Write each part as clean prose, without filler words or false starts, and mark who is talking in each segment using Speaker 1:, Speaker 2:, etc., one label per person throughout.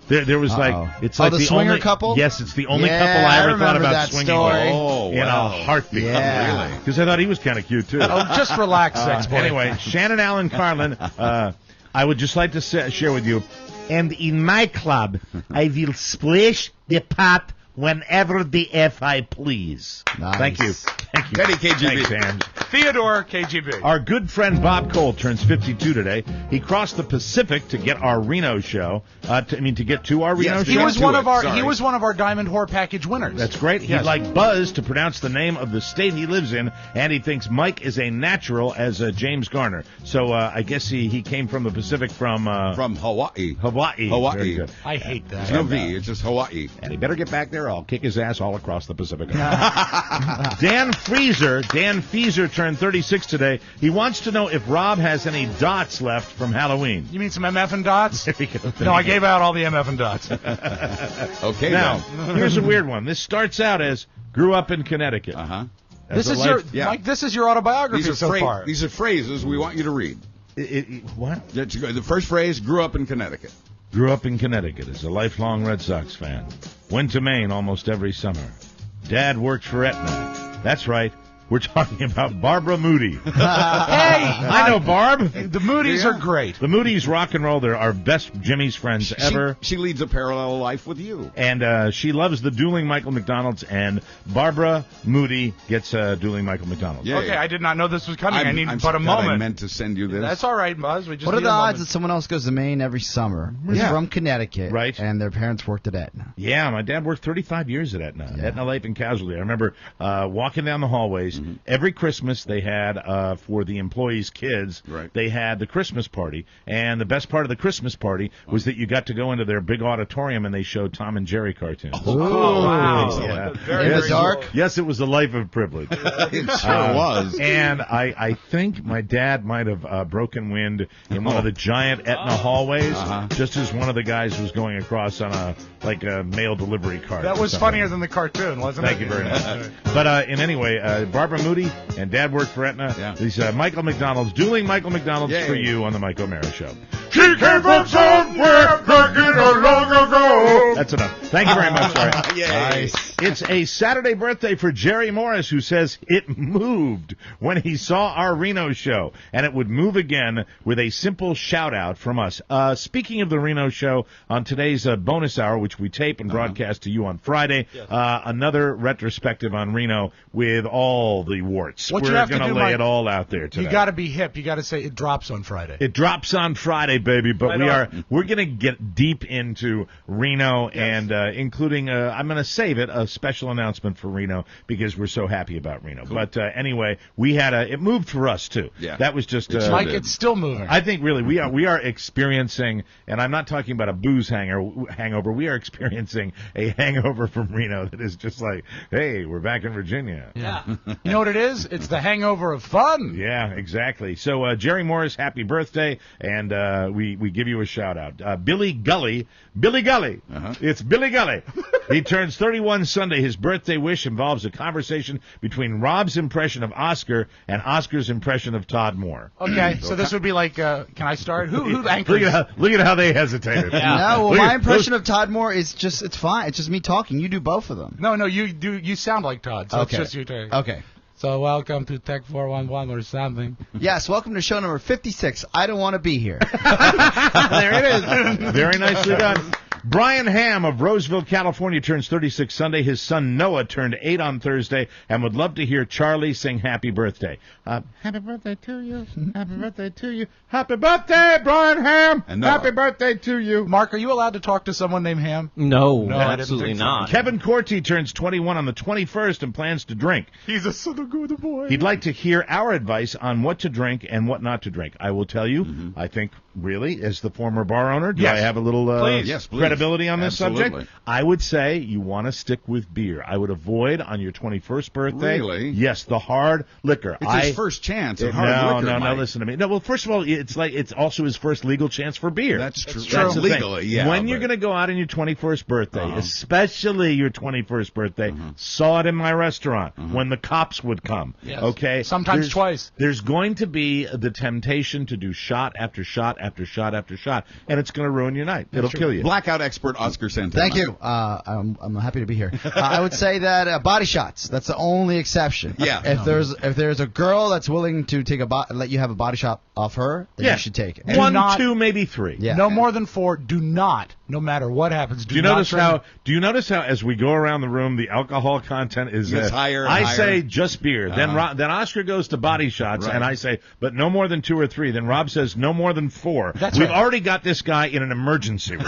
Speaker 1: There was it's like
Speaker 2: the swinger
Speaker 1: only
Speaker 2: couple?
Speaker 1: Yes, it's the only couple I ever thought about
Speaker 2: that
Speaker 1: swinging
Speaker 2: story.
Speaker 1: with in a heartbeat.
Speaker 2: Yeah.
Speaker 1: Really? Because I thought he was kind of cute, too.
Speaker 3: Just relax, sex boy.
Speaker 1: Anyway, Shannon Allen Carlin, I would just like to share with you, and in my club, I will splash the pot whenever the F I please.
Speaker 2: Nice.
Speaker 1: Thank you. Thank you.
Speaker 4: Betty KGB.
Speaker 1: Thanks, Ange.
Speaker 3: Theodore KGB.
Speaker 1: Our good friend Bob Cole turns 52 today. He crossed the Pacific to get our Reno show. To get to our Reno show.
Speaker 3: He was one of our Diamond Whore package winners.
Speaker 1: That's great. He'd like Buzz to pronounce the name of the state he lives in, and he thinks Mike is a natural as James Garner. So I guess he came from the Pacific from
Speaker 4: Hawaii.
Speaker 1: Hawaii.
Speaker 4: Hawaii.
Speaker 3: I hate that.
Speaker 4: There's no V. It's just Hawaii.
Speaker 1: And he better get back there. I'll kick his ass all across the Pacific. Dan Feeser turned 36 today. He wants to know if Rob has any dots left from Halloween.
Speaker 3: You mean some MF and dots?
Speaker 1: There we go.
Speaker 3: No, I gave out all the MF and dots.
Speaker 4: Okay,
Speaker 1: now, here's a weird one. This starts out as grew up in Connecticut.
Speaker 4: Uh-huh.
Speaker 3: Mike, this is your autobiography far.
Speaker 4: These are phrases we want you to read.
Speaker 1: What?
Speaker 4: The first phrase, grew up in Connecticut.
Speaker 1: Grew up in Connecticut as a lifelong Red Sox fan. Went to Maine almost every summer. Dad worked for Aetna. That's right. We're talking about Barbara Moody.
Speaker 3: Hey!
Speaker 1: I know Barb.
Speaker 3: The Moody's are great.
Speaker 1: The Moody's rock and roll. They're our best Jimmy's friends ever.
Speaker 4: She leads a parallel life with you.
Speaker 1: And she loves the dueling Michael McDonald's, and Barbara Moody gets dueling Michael McDonald's.
Speaker 4: Yeah,
Speaker 3: okay, I did not know this was coming. I need
Speaker 4: I'm
Speaker 3: but a moment.
Speaker 4: I meant to send you this.
Speaker 3: That's all right, Buzz. We just
Speaker 2: What are
Speaker 3: need
Speaker 2: the
Speaker 3: a
Speaker 2: odds
Speaker 3: moment.
Speaker 2: that someone else goes to Maine every summer? Is from Connecticut,
Speaker 1: right?
Speaker 2: And their parents worked at Aetna.
Speaker 1: Yeah, my dad worked 35 years at Aetna. Aetna Life and Casualty. I remember walking down the hallways every Christmas. They had for the employees' kids.
Speaker 4: Right.
Speaker 1: They had the Christmas party, and the best part of the Christmas party was that you got to go into their big auditorium and they showed Tom and Jerry cartoons.
Speaker 3: Oh, wow!
Speaker 1: Yeah.
Speaker 2: In the dark.
Speaker 1: Yes, it was a life of privilege.
Speaker 4: It sure was.
Speaker 1: And I think my dad might have broken wind in one of the giant Aetna hallways, just as one of the guys was going across on a mail delivery cart.
Speaker 3: That was funnier than the cartoon, wasn't it?
Speaker 1: Thank you very much. But in any way, Barbara Moody and Dad worked for Aetna.
Speaker 4: Yeah.
Speaker 1: These Michael McDonald's, dueling Michael McDonald's for you on the Mike O'Mara Show.
Speaker 5: She came from somewhere back in a long ago.
Speaker 1: That's enough. Thank you very much, Larry.
Speaker 2: Nice.
Speaker 1: It's a Saturday birthday for Jerry Morris, who says it moved when he saw our Reno show, and it would move again with a simple shout-out from us. Speaking of the Reno show, on today's bonus hour, which we tape and broadcast to you on Friday, another retrospective on Reno with all the warts.
Speaker 3: What
Speaker 1: We're
Speaker 3: you have to
Speaker 1: going
Speaker 3: do,
Speaker 1: lay
Speaker 3: Mike,
Speaker 1: it all out there today.
Speaker 3: You got to be hip. You got to say it drops on Friday.
Speaker 1: It drops on Friday, baby, but we're going to get deep into Reno and including I'm going to save it, a special announcement for Reno because we're so happy about Reno. Cool. But anyway, we had it moved for us too.
Speaker 4: Yeah.
Speaker 1: That was just
Speaker 3: Mike, it's still moving.
Speaker 1: I think really we are experiencing, and I'm not talking about a booze hangover. We are experiencing a hangover from Reno that is just like, hey, we're back in Virginia.
Speaker 3: Yeah. You know what it is? It's the hangover of fun.
Speaker 1: Yeah, exactly. So, Jerry Morris, happy birthday, and we give you a shout-out. Billy Gully. It's Billy Gully. He turns 31 Sunday. His birthday wish involves a conversation between Rob's impression of Oscar and Oscar's impression of Todd Moore.
Speaker 3: Okay, so this would be like, can I start? Who anchors?
Speaker 1: Look at how they hesitated.
Speaker 2: No, well, my impression of Todd Moore is just, it's fine. It's just me talking. You do both of them.
Speaker 3: No, you sound like Todd, so
Speaker 2: Okay.
Speaker 3: it's just you two.
Speaker 2: Okay.
Speaker 3: So welcome to Tech 411 or something.
Speaker 2: Yes, welcome to show number 56. I don't want to be here.
Speaker 1: There it is. Very nicely done. Brian Ham of Roseville, California, turns 36 Sunday. His son Noah turned 8 on Thursday and would love to hear Charlie sing happy birthday. Happy birthday to you. Happy birthday to you. Happy birthday, Brian Ham. Happy birthday to you.
Speaker 3: Mark, are you allowed to talk to someone named Ham?
Speaker 6: No,
Speaker 3: I didn't
Speaker 6: absolutely
Speaker 3: think so.
Speaker 6: not.
Speaker 1: Kevin Corti turns 21 on the 21st and plans to drink.
Speaker 3: He's a son of good boy.
Speaker 1: He'd like to hear our advice on what to drink and what not to drink. I will tell you, I think, really, as the former bar owner, do I have a little credibility on this subject? I would say you want to stick with beer. I would avoid on your 21st birthday.
Speaker 4: Really?
Speaker 1: Yes, the hard liquor.
Speaker 4: It's his first chance at hard liquor,
Speaker 1: No,
Speaker 4: Mike.
Speaker 1: listen to me. No, well, first of all, it's also his first legal chance for beer.
Speaker 4: That's true.
Speaker 1: That's the thing.
Speaker 4: Legally, yeah.
Speaker 1: When you're going to go out on your 21st birthday, especially your 21st birthday, saw it in my restaurant when the cops would come.
Speaker 3: Yes.
Speaker 1: Okay?
Speaker 3: Sometimes twice.
Speaker 1: There's going to be the temptation to do shot after shot after shot after shot, and it's going to ruin your night. It'll kill you.
Speaker 4: Blackout expert Oscar Santana.
Speaker 2: Thank you. I'm happy to be here. I would say that body shots. That's the only exception.
Speaker 4: Yeah.
Speaker 2: If there's a girl that's willing to take let you have a body shot off her, then you should take it.
Speaker 1: 1, 2, maybe 3.
Speaker 2: Yeah.
Speaker 3: No more than 4. Do not, no matter what happens. Do you notice
Speaker 1: how as we go around the room, the alcohol content is
Speaker 4: higher?
Speaker 1: I say just beer. Then Oscar goes to body shots, and I say, but no more than 2 or 3. Then Rob says no more than 4. We've already got this guy in an emergency room.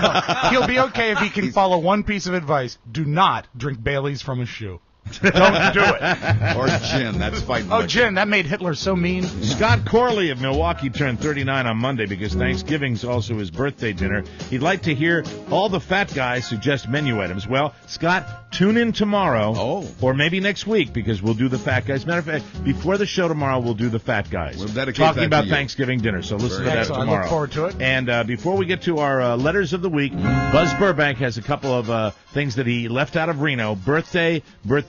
Speaker 3: He'll be okay if he can follow one piece of advice: do not drink Bailey's from a shoe.
Speaker 1: Don't do it.
Speaker 4: Or gin. That's fighting.
Speaker 3: Oh, gin. That made Hitler so mean.
Speaker 1: Scott Corley of Milwaukee turned 39 on Monday because Thanksgiving's also his birthday dinner. He'd like to hear all the fat guys suggest menu items. Well, Scott, tune in tomorrow or maybe next week because we'll do the fat guys. Matter of fact, before the show tomorrow, we'll do the fat guys.
Speaker 4: We'll dedicate
Speaker 1: talking
Speaker 4: that
Speaker 1: about
Speaker 4: to you.
Speaker 1: Thanksgiving dinner. So listen to that tomorrow.
Speaker 3: I look forward to it.
Speaker 1: And before we get to our letters of the week, Buzz Burbank has a couple of things that he left out of Reno. Birthday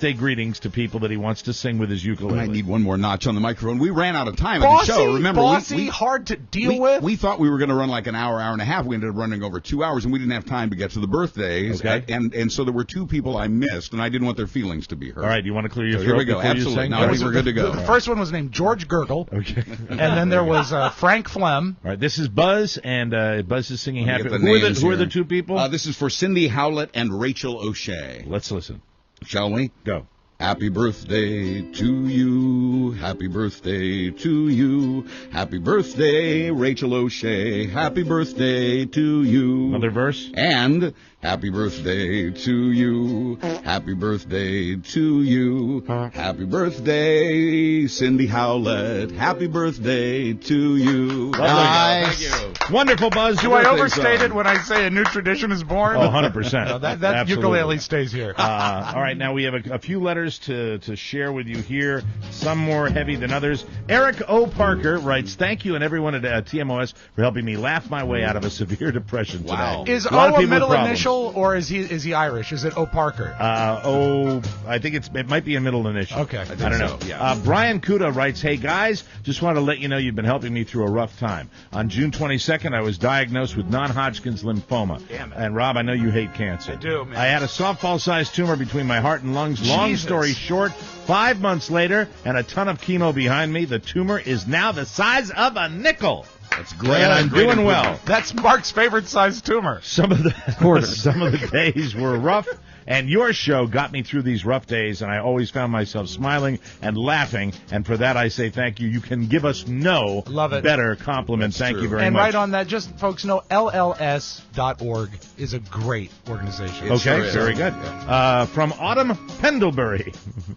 Speaker 1: greetings to people that he wants to sing with his ukulele.
Speaker 4: I need one more notch on the microphone. We ran out of time at the show. Remember,
Speaker 3: hard to deal with.
Speaker 4: We thought we were going to run like an hour and a half. We ended up running over 2 hours, and we didn't have time to get to the birthdays.
Speaker 1: Okay.
Speaker 4: And so there were 2 people I missed, and I didn't want their feelings to be hurt.
Speaker 1: All right, you want to clear your throat?
Speaker 4: Here we go.
Speaker 1: Before
Speaker 4: Absolutely.
Speaker 1: You sing?
Speaker 4: No, I think we're good to go.
Speaker 3: The first one was named George Gurgle.
Speaker 1: Okay.
Speaker 3: And then there was Frank Flem.
Speaker 1: All right, this is Buzz, and Buzz is singing Happy. Who are the 2 people?
Speaker 4: This is for Cindy Howlett and Rachel O'Shea.
Speaker 1: Let's listen.
Speaker 4: Shall we?
Speaker 1: Go.
Speaker 4: Happy birthday to you, happy birthday to you, happy birthday, Rachel O'Shea, happy birthday to you.
Speaker 1: Another verse?
Speaker 4: And happy birthday to you, happy birthday to you, happy birthday, Cindy Howlett, happy birthday to you.
Speaker 2: Nice.
Speaker 4: Thank you.
Speaker 1: Wonderful, Buzz.
Speaker 3: Do I overstate it when I say a new tradition is born?
Speaker 1: Oh, 100%.
Speaker 3: No, that ukulele stays here.
Speaker 1: All right, now we have a few letters to share with you here, some more heavy than others. Eric O. Parker writes, thank you and everyone at TMOS for helping me laugh my way out of a severe depression today.
Speaker 3: Is O a middle initial, or is he Irish? Is it O. Parker?
Speaker 1: I think it might be a middle initial.
Speaker 3: Okay.
Speaker 1: I don't know. Yeah. Brian Kuda writes, hey guys, just want to let you know you've been helping me through a rough time. On June 22nd, I was diagnosed with non-Hodgkin's lymphoma.
Speaker 3: Damn it.
Speaker 1: And Rob, I know you hate cancer.
Speaker 3: I do, man.
Speaker 1: I had a softball-sized tumor between my heart and lungs. Long story short, 5 months later and a ton of chemo behind me, the tumor is now the size of a nickel.
Speaker 4: That's great.
Speaker 1: And I'm doing well.
Speaker 3: That's Mark's favorite size tumor.
Speaker 1: Some of the days were rough, and your show got me through these rough days, and I always found myself smiling and laughing, and for that I say thank you. You can give us no better compliment.
Speaker 4: That's
Speaker 1: thank
Speaker 4: true.
Speaker 1: you very
Speaker 3: and
Speaker 1: much.
Speaker 3: right on that, just folks know LLS.org is a great organization.
Speaker 1: Okay, very good. From Autumn Pendlebury.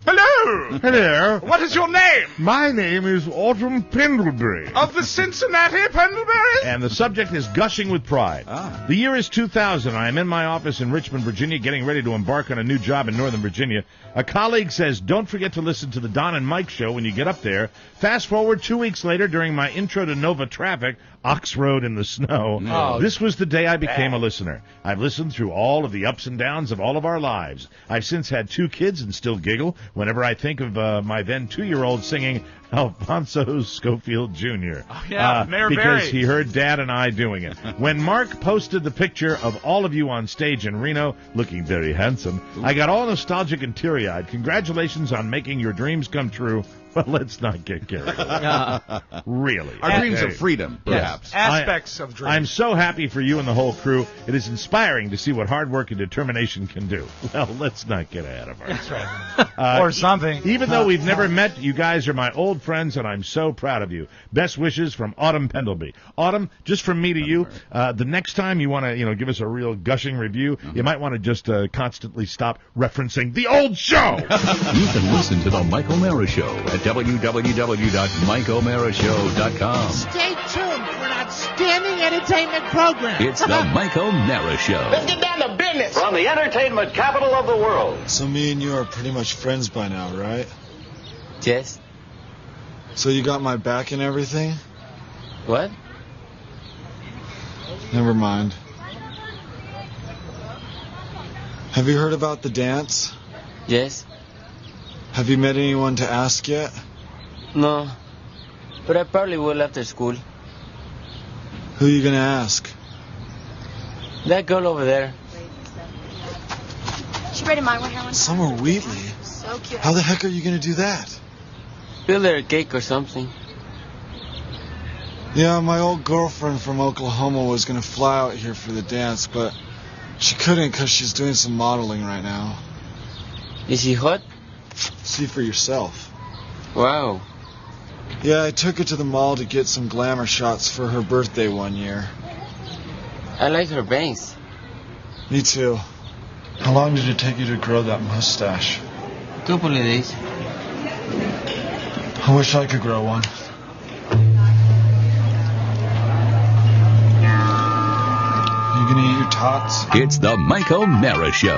Speaker 3: Hello!
Speaker 1: Hello.
Speaker 3: What is your name?
Speaker 1: My name is Autumn Pendlebury.
Speaker 3: Of the Cincinnati Pendleberries?
Speaker 1: And the subject is gushing with pride. The year is 2000. I am in my office in Richmond, Virginia, getting ready to embark on a new job in Northern Virginia. A colleague says, don't forget to listen to the Don and Mike show when you get up there. Fast forward 2 weeks later, during my intro to Nova traffic, Ox Road in the snow. This was the day I became a listener. I've listened through all of the ups and downs of all of our lives. I've since had 2 kids and still giggle whenever I think of my then 2-year-old singing Alfonso Schofield Jr.
Speaker 3: Mayor
Speaker 1: because
Speaker 3: Barry.
Speaker 1: he heard Dad and I doing it. When Mark posted the picture of all of you on stage in Reno, looking very handsome, I got all nostalgic and teary-eyed. Congratulations on making your dreams come true. Well, let's not get carried away. Really.
Speaker 4: Our dreams of freedom, perhaps.
Speaker 3: Aspects of dreams.
Speaker 1: I'm so happy for you and the whole crew. It is inspiring to see what hard work and determination can do. Well, let's not get ahead of ourselves.
Speaker 3: That's right. Or something.
Speaker 1: Even though we've never met, you guys are my old friends, and I'm so proud of you. Best wishes from Autumn Pendlebury. Autumn, just from me to you, the next time you want to, give us a real gushing review, you might want to just constantly stop referencing the old show.
Speaker 6: You can listen to the Mike O'Mara Show at www.mikeomarashow.com.
Speaker 7: Stay tuned for an outstanding entertainment program.
Speaker 6: It's the Mike O'Mara Show.
Speaker 7: Let's get down to business.
Speaker 8: From the entertainment capital of the world.
Speaker 9: So me and you are pretty much friends by now, right?
Speaker 10: Yes.
Speaker 9: So you got my back and everything?
Speaker 10: What?
Speaker 9: Never mind. Have you heard about the dance?
Speaker 10: Yes.
Speaker 9: Have you met anyone to ask yet?
Speaker 10: No. But I probably will after school.
Speaker 9: Who are you gonna ask?
Speaker 10: That girl over there.
Speaker 11: She braided my hair one time.
Speaker 9: Summer Wheatley?
Speaker 11: So cute.
Speaker 9: How the heck are you going to do that?
Speaker 10: Build her a cake or something.
Speaker 9: Yeah, my old girlfriend from Oklahoma was going to fly out here for the dance, but she couldn't because she's doing some modeling right now.
Speaker 10: Is she hot?
Speaker 9: See for yourself.
Speaker 10: Wow.
Speaker 9: Yeah, I took her to the mall to get some glamour shots for her birthday one year.
Speaker 10: I like her bangs.
Speaker 9: Me too. How long did it take you to grow that mustache?
Speaker 10: Couple of days.
Speaker 9: I wish I could grow one. You gonna eat your tots?
Speaker 6: It's the Mike O'Mara Show.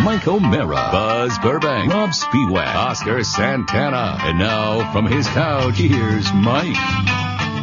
Speaker 6: Mike O'Mara, Buzz Burbank, Rob Spiewak, Oscar Santana. And now, from his couch, here's Mike.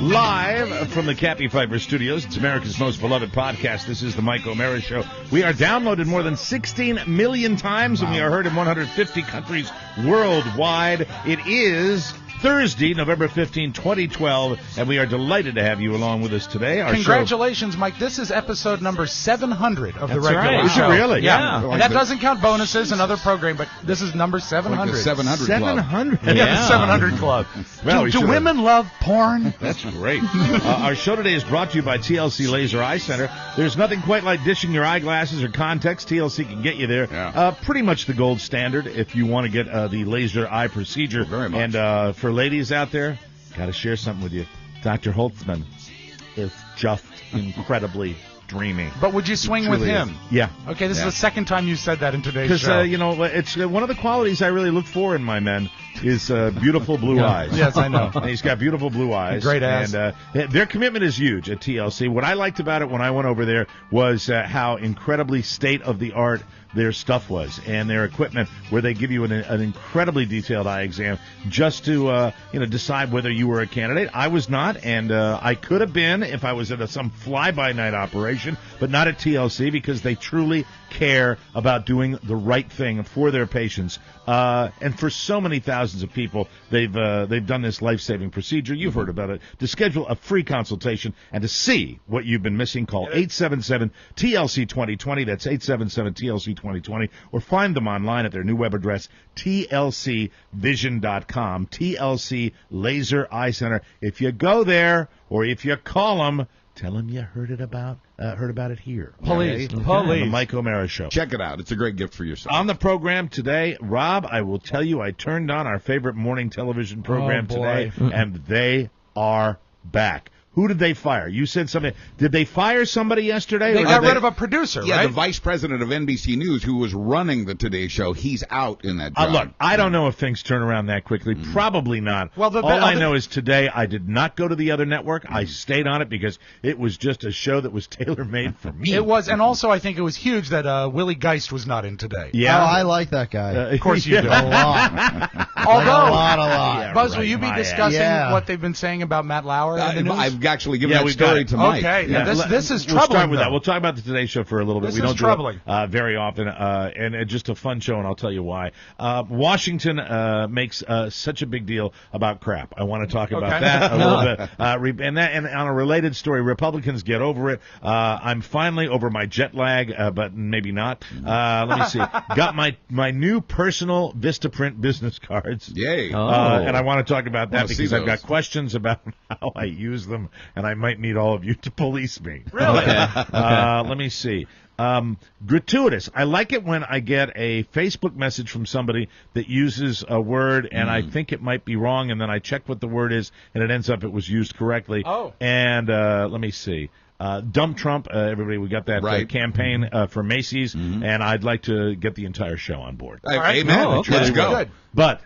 Speaker 1: Live from the Cappy Pfeiffer Studios, it's America's most beloved podcast. This is the Mike O'Mara Show. We are downloaded more than 16 million times, and we are heard in 150 countries worldwide. It is Thursday, November 15, 2012, and we are delighted to have you along with us today. Our
Speaker 3: Congratulations, Mike. This is episode number 700 of the
Speaker 1: That's
Speaker 3: regular
Speaker 1: right.
Speaker 3: show.
Speaker 1: Is it really?
Speaker 3: Yeah.
Speaker 1: Yeah.
Speaker 3: And that doesn't count bonuses and other program, but this is number 700.
Speaker 4: Like the 700 Club.
Speaker 1: 700.
Speaker 3: Yeah, the 700 Club.
Speaker 1: Well, we
Speaker 3: do
Speaker 1: should
Speaker 3: women love porn?
Speaker 1: That's great. Our show today is brought to you by TLC Laser Eye Center. There's nothing quite like dishing your eyeglasses or contacts. TLC can get you there.
Speaker 4: Yeah.
Speaker 1: Pretty much the gold standard if you want to get the laser eye procedure.
Speaker 4: Very much.
Speaker 1: And for ladies out there, got to share something with you. Dr. Holtzman is just incredibly dreamy.
Speaker 3: But would you swing with
Speaker 1: Truly
Speaker 3: him?
Speaker 1: is. Yeah.
Speaker 3: Okay, this is the second time you said that in today's
Speaker 1: Because,
Speaker 3: show.
Speaker 1: it's one of the qualities I really look for in my men is beautiful blue eyes.
Speaker 3: Yes, I know.
Speaker 1: And he's got beautiful blue eyes.
Speaker 3: Great ass.
Speaker 1: And their commitment is huge at TLC. What I liked about it when I went over there was how incredibly state-of-the-art their stuff was and their equipment, where they give you an incredibly detailed eye exam just to decide whether you were a candidate. I was not, and I could have been if I was at some fly-by-night operation, but not at TLC because they truly care about doing the right thing for their patients. And for so many thousands of people, they've done this life-saving procedure. You've heard about it. To schedule a free consultation and to see what you've been missing, call 877-TLC-2020. That's 877-TLC-2020. Or find them online at their new web address, tlcvision.com. TLC Laser Eye Center. If you go there or if you call them, tell them you heard about it here.
Speaker 3: Please,
Speaker 1: okay?
Speaker 3: please.
Speaker 1: On the Mike O'Mara Show.
Speaker 4: Check it out. It's a great gift for yourself.
Speaker 1: On the program today, Rob, I will tell you, I turned on our favorite morning television program today, and they are back. Who did they fire? You said something. Did they fire somebody yesterday?
Speaker 3: They got rid of a producer,
Speaker 4: Yeah,
Speaker 3: right?
Speaker 4: the vice president of NBC News who was running the Today Show, he's out in that job.
Speaker 1: Look, I don't know if things turn around that quickly. Probably not.
Speaker 3: Well,
Speaker 1: all I know is today I did not go to the other network. I stayed on it because it was just a show that was tailor-made for me.
Speaker 3: It was, and also I think it was huge that Willie Geist was not in today.
Speaker 1: Yeah.
Speaker 2: Oh, I like that guy.
Speaker 3: Of course you do.
Speaker 2: A lot.
Speaker 3: Although,
Speaker 2: a lot.
Speaker 1: Yeah,
Speaker 3: Buzz,
Speaker 1: right,
Speaker 3: will you be
Speaker 1: my
Speaker 3: discussing
Speaker 2: ass.
Speaker 3: what they've been saying about Matt Lauer in the news?
Speaker 4: I've actually given
Speaker 1: Yeah,
Speaker 4: that
Speaker 1: we've got
Speaker 4: story
Speaker 1: it.
Speaker 4: to Mike.
Speaker 3: Okay, yeah, this is
Speaker 1: We'll
Speaker 3: troubling.
Speaker 1: start with that.
Speaker 3: though.
Speaker 1: We'll talk about the Today Show for a little bit.
Speaker 3: This
Speaker 1: We
Speaker 3: is
Speaker 1: don't
Speaker 3: troubling.
Speaker 1: do it very often, and it's just a fun show, and I'll tell you why. Washington makes such a big deal about crap. I want to talk about that a little bit. And on a related story, Republicans get over it. I'm finally over my jet lag, but maybe not. Let me see. Got my new personal Vistaprint business cards.
Speaker 4: Yay.
Speaker 1: And I want to talk about that
Speaker 4: Wanna see
Speaker 1: because I've got
Speaker 4: those.
Speaker 1: questions about how I use them, and I might need all of you to police me.
Speaker 3: Really?
Speaker 1: Let me see. Gratuitous. I like it when I get a Facebook message from somebody that uses a word, and I think it might be wrong, and then I check what the word is, and it ends up it was used correctly.
Speaker 3: Oh.
Speaker 1: And let me see. Dump Trump, everybody, we got that
Speaker 4: Right.
Speaker 1: campaign for Macy's, and I'd like to get the entire show on board.
Speaker 3: right.
Speaker 4: Amen.
Speaker 6: Oh, okay.
Speaker 4: Let's go.
Speaker 3: Good.
Speaker 1: But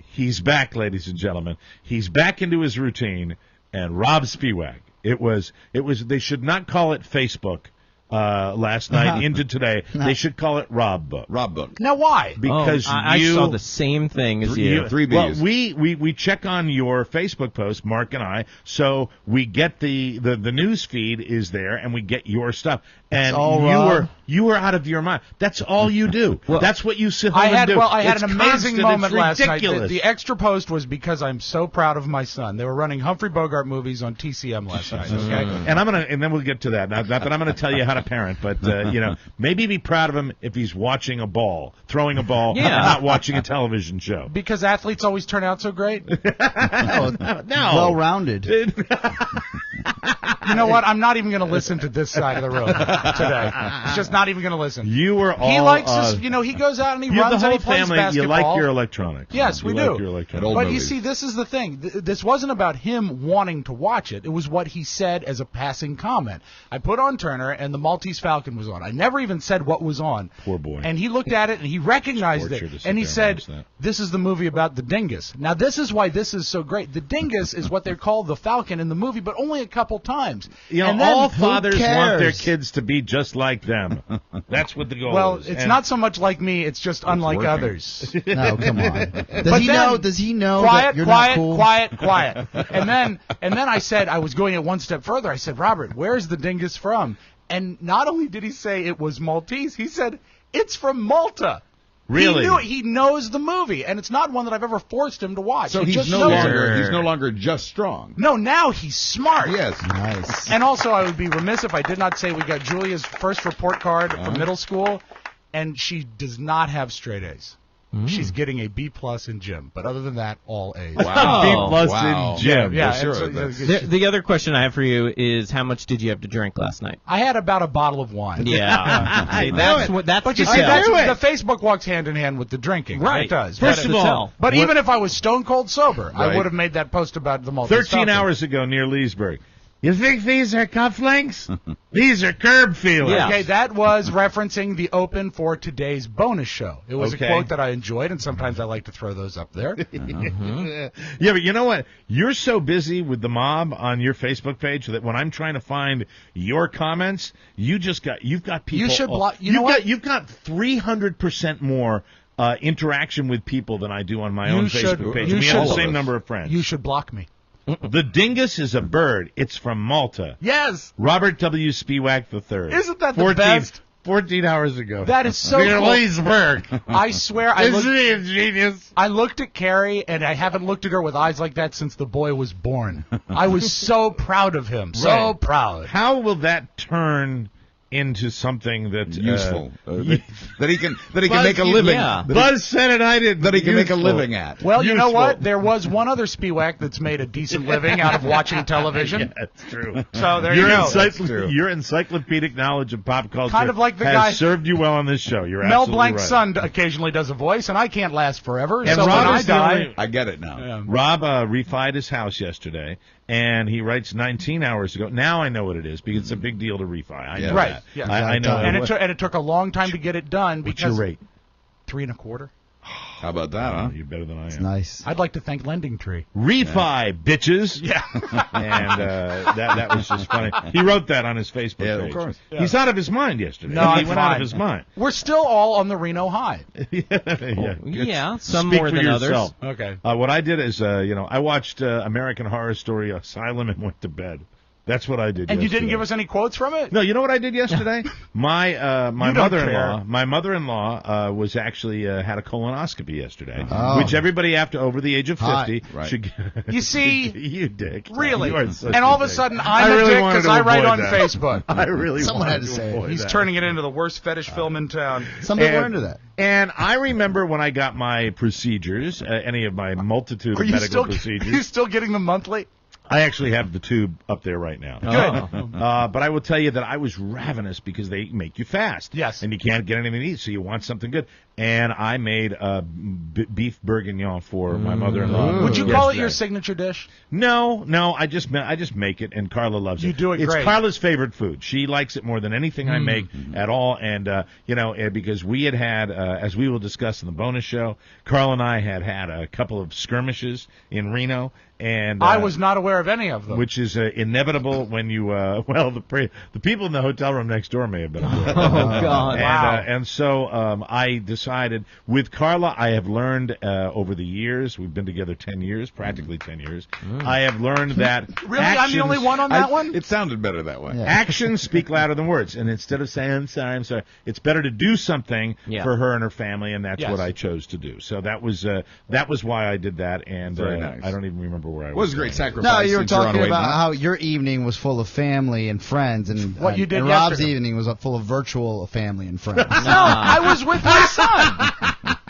Speaker 1: he's back, ladies and gentlemen. He's back into his routine, and Rob Spiewak. It was. They should not call it Facebook last night into today. They should call it Rob Book.
Speaker 4: Rob Book.
Speaker 3: Now, why?
Speaker 1: Because
Speaker 12: I saw the same thing as you.
Speaker 4: Three
Speaker 1: Well,
Speaker 4: Bs.
Speaker 1: we check on your Facebook post, Mark and I, so we get the news feed is there, and we get your stuff. And
Speaker 2: all
Speaker 1: you
Speaker 2: Rob.
Speaker 1: were out of your mind. That's all you do. That's what you sit home
Speaker 3: I
Speaker 1: and do.
Speaker 3: had
Speaker 1: It's
Speaker 3: an amazing
Speaker 1: constant.
Speaker 3: moment
Speaker 1: It's
Speaker 3: last night.
Speaker 1: ridiculous.
Speaker 3: The extra post was because I'm so proud of my son. They were running Humphrey Bogart movies on TCM last night. Okay.
Speaker 1: And then we'll get to that. Not that I'm going to tell you how not a parent, but maybe be proud of him if he's watching a ball, throwing a ball, not watching a television show.
Speaker 3: Because athletes always turn out so great.
Speaker 1: No.
Speaker 2: Well-rounded.
Speaker 3: You know what? I'm not even going to listen to this side of the room today. It's just not even going to listen.
Speaker 1: You were all.
Speaker 3: He likes he goes out and he runs and he plays
Speaker 1: family,
Speaker 3: basketball.
Speaker 1: You like your electronics.
Speaker 3: Yes, we
Speaker 1: like
Speaker 3: do.
Speaker 1: Your electronics.
Speaker 3: But you see, this is the thing. This wasn't about him wanting to watch it. It was what he said as a passing comment. I put on Turner and the Maltese Falcon was on. I never even said what was on.
Speaker 1: Poor boy.
Speaker 3: And he looked at it and he recognized it. And he said, "This is the movie about the dingus." Now, this is why this is so great. The dingus is what they're called the Falcon in the movie, but only a couple times.
Speaker 1: And then, all fathers want their kids to be just like them. That's what the goal is.
Speaker 3: Well, it's not so much like me. It's just unlike others.
Speaker 2: No, come on. Does he know
Speaker 3: quiet,
Speaker 2: that you're
Speaker 3: quiet,
Speaker 2: not cool?
Speaker 3: Quiet. And then I said, I was going it one step further. I said, Robert, where's the dingus from? And not only did he say it was Maltese, he said, it's from Malta.
Speaker 1: Really?
Speaker 3: He knows the movie, and it's not one that I've ever forced him to watch.
Speaker 4: So
Speaker 3: he's
Speaker 4: no longer just strong.
Speaker 3: No, now he's smart.
Speaker 4: Yes.
Speaker 2: Nice.
Speaker 3: And also, I would be remiss if I did not say we got Julia's first report card from middle school, and she does not have straight A's. She's getting a B+ in gym, but other than that, all A's.
Speaker 1: Wow. B+ in gym.
Speaker 3: Yeah,
Speaker 4: sure.
Speaker 12: The other question I have for you is, how much did you have to drink last night?
Speaker 3: I had about a bottle of wine.
Speaker 12: Yeah. See, that's what. That's
Speaker 3: but you
Speaker 12: the
Speaker 3: see,
Speaker 12: tell.
Speaker 3: the Facebook walks hand in hand with the drinking.
Speaker 12: Right.
Speaker 3: It does.
Speaker 1: First of all,
Speaker 3: but even if I was stone cold sober, I
Speaker 4: Right.
Speaker 3: would have made that post about the Maltese
Speaker 1: 13
Speaker 3: Falcon.
Speaker 1: hours ago near Leesburg. You think these are cufflinks? These are curb feelers.
Speaker 12: Yeah.
Speaker 3: Okay, that was referencing the open for today's bonus show. It was
Speaker 1: Okay.
Speaker 3: a quote that I enjoyed, and sometimes I like to throw those up there.
Speaker 1: Yeah, but you know what? You're so busy with the mob on your Facebook page that when I'm trying to find your comments, you've got people.
Speaker 3: You should block. You know what?
Speaker 1: You've got 300% more interaction with people than I do on my own Facebook page. We have the same number of friends.
Speaker 3: You should block me.
Speaker 1: The dingus is a bird. It's from Malta.
Speaker 3: Yes.
Speaker 1: Robert W. Spiewak III.
Speaker 3: Isn't that the best?
Speaker 1: 14 hours ago.
Speaker 3: That is so
Speaker 1: Near
Speaker 3: cool.
Speaker 1: Leesburg.
Speaker 3: I swear,
Speaker 1: Isn't he a genius?
Speaker 3: I looked at Carrie, and I haven't looked at her with eyes like that since the boy was born. I was so proud of him. So
Speaker 1: Right.
Speaker 3: proud.
Speaker 1: How will that turn into something that
Speaker 4: Useful. That he can make a living.
Speaker 12: Yeah.
Speaker 1: Buzz said it, I did.
Speaker 4: That he can make a living at.
Speaker 3: Well, you know
Speaker 1: Useful.
Speaker 3: what? There was one other Spiewak that's made a decent living out of watching television.
Speaker 1: Yeah, that's true.
Speaker 3: So there
Speaker 1: your
Speaker 3: you go.
Speaker 1: Your encyclopedic knowledge of pop culture
Speaker 3: Kind of like the
Speaker 1: has
Speaker 3: guy-
Speaker 1: served you well on this show. You're
Speaker 3: Mel
Speaker 1: absolutely
Speaker 3: Blanc's
Speaker 1: right.
Speaker 3: son occasionally does a voice, and I can't last forever.
Speaker 1: And
Speaker 3: so when
Speaker 1: Rob
Speaker 3: I
Speaker 1: is the
Speaker 3: die,
Speaker 1: only-
Speaker 4: I get it now.
Speaker 1: Rob refied his house yesterday, and he writes 19 hours ago. Now I know what it is because it's a big deal to refi. I know
Speaker 3: Right,
Speaker 1: that.
Speaker 3: yeah.
Speaker 1: I know.
Speaker 3: and it took a long time to get it done
Speaker 1: What's your
Speaker 3: because
Speaker 1: rate?
Speaker 3: 3.25.
Speaker 4: How about that, huh?
Speaker 1: You're better than I am.
Speaker 2: Nice.
Speaker 3: I'd like to thank Lending Tree.
Speaker 1: Refi, bitches.
Speaker 3: Yeah.
Speaker 1: And that was just funny. He wrote that on his Facebook
Speaker 4: Yeah, of
Speaker 1: page.
Speaker 4: course.
Speaker 1: He's out of his mind yesterday.
Speaker 3: No,
Speaker 1: he
Speaker 3: I'm
Speaker 1: went out
Speaker 3: fine.
Speaker 1: of his mind.
Speaker 3: We're still all on the Reno High.
Speaker 12: Yeah, some
Speaker 1: Speak
Speaker 12: more
Speaker 1: for
Speaker 12: than
Speaker 1: yourself.
Speaker 12: others.
Speaker 3: Okay.
Speaker 1: What I did is, I watched American Horror Story Asylum and went to bed. That's what I did.
Speaker 3: And you didn't
Speaker 1: yesterday.
Speaker 3: give us any quotes from it?
Speaker 1: No, you know what I did yesterday? My
Speaker 3: You don't
Speaker 1: mother-in-law,
Speaker 3: care.
Speaker 1: my mother-in-law was actually had a colonoscopy yesterday,
Speaker 2: Oh.
Speaker 1: which everybody after over the age of 50
Speaker 2: Hot.
Speaker 4: Right.
Speaker 1: should.
Speaker 3: You see,
Speaker 1: you dick.
Speaker 3: really.
Speaker 1: You are such
Speaker 3: And all of a
Speaker 1: dick.
Speaker 3: sudden,
Speaker 1: I
Speaker 3: I'm
Speaker 1: really
Speaker 3: a dick
Speaker 1: wanted
Speaker 3: because
Speaker 1: to
Speaker 3: I write
Speaker 1: avoid
Speaker 3: on
Speaker 1: that.
Speaker 3: Facebook.
Speaker 1: I really
Speaker 2: Someone
Speaker 1: wanted
Speaker 2: had to say it.
Speaker 1: avoid
Speaker 3: He's
Speaker 1: that.
Speaker 3: turning it into the worst fetish film in town.
Speaker 2: Some people
Speaker 1: And-
Speaker 2: are into that.
Speaker 1: And I remember when I got my procedures, any of my multitude of medical
Speaker 3: Are you
Speaker 1: procedures.
Speaker 3: still getting them monthly?
Speaker 1: I actually have the tube up there right now.
Speaker 3: Good.
Speaker 1: But I will tell you that I was ravenous because they make you fast.
Speaker 3: Yes.
Speaker 1: And you can't get anything to eat, so you want something good. And I made beef bourguignon for my mother-in-law.
Speaker 3: Would you call it
Speaker 1: yesterday.
Speaker 3: your signature dish?
Speaker 1: No. I just make it, and Carla loves it.
Speaker 3: You do it
Speaker 1: It's
Speaker 3: great.
Speaker 1: Carla's favorite food. She likes it more than anything I make at all. And because we had, as we will discuss in the bonus show, Carla and I had a couple of skirmishes in Reno, and
Speaker 3: I was not aware of any of them.
Speaker 1: which is inevitable when you the people in the hotel room next door may have been aware.
Speaker 12: Oh, God.
Speaker 1: And,
Speaker 3: Wow.
Speaker 1: and so I decided with Carla, I have learned over the years, we've been together 10 years, practically 10 years, I have learned that
Speaker 3: Really? I'm the only one on that one?
Speaker 4: It sounded better that way.
Speaker 2: Yeah.
Speaker 1: actions speak louder than words. And instead of saying, I'm sorry, it's better to do something
Speaker 12: Yeah.
Speaker 1: for her and her family, and that's
Speaker 3: Yes.
Speaker 1: what I chose to do. So that was why I did that, and
Speaker 4: Very nice.
Speaker 1: I don't even remember remember where I
Speaker 4: It was a great
Speaker 1: going.
Speaker 4: sacrifice.
Speaker 2: No, you were
Speaker 4: since you're on
Speaker 2: talking
Speaker 4: weight
Speaker 2: about
Speaker 4: loss.
Speaker 2: how your evening was full of family and friends, and
Speaker 3: What you did
Speaker 2: and Rob's
Speaker 3: yesterday.
Speaker 2: evening was full of virtual family and friends.
Speaker 3: No, I was with my son.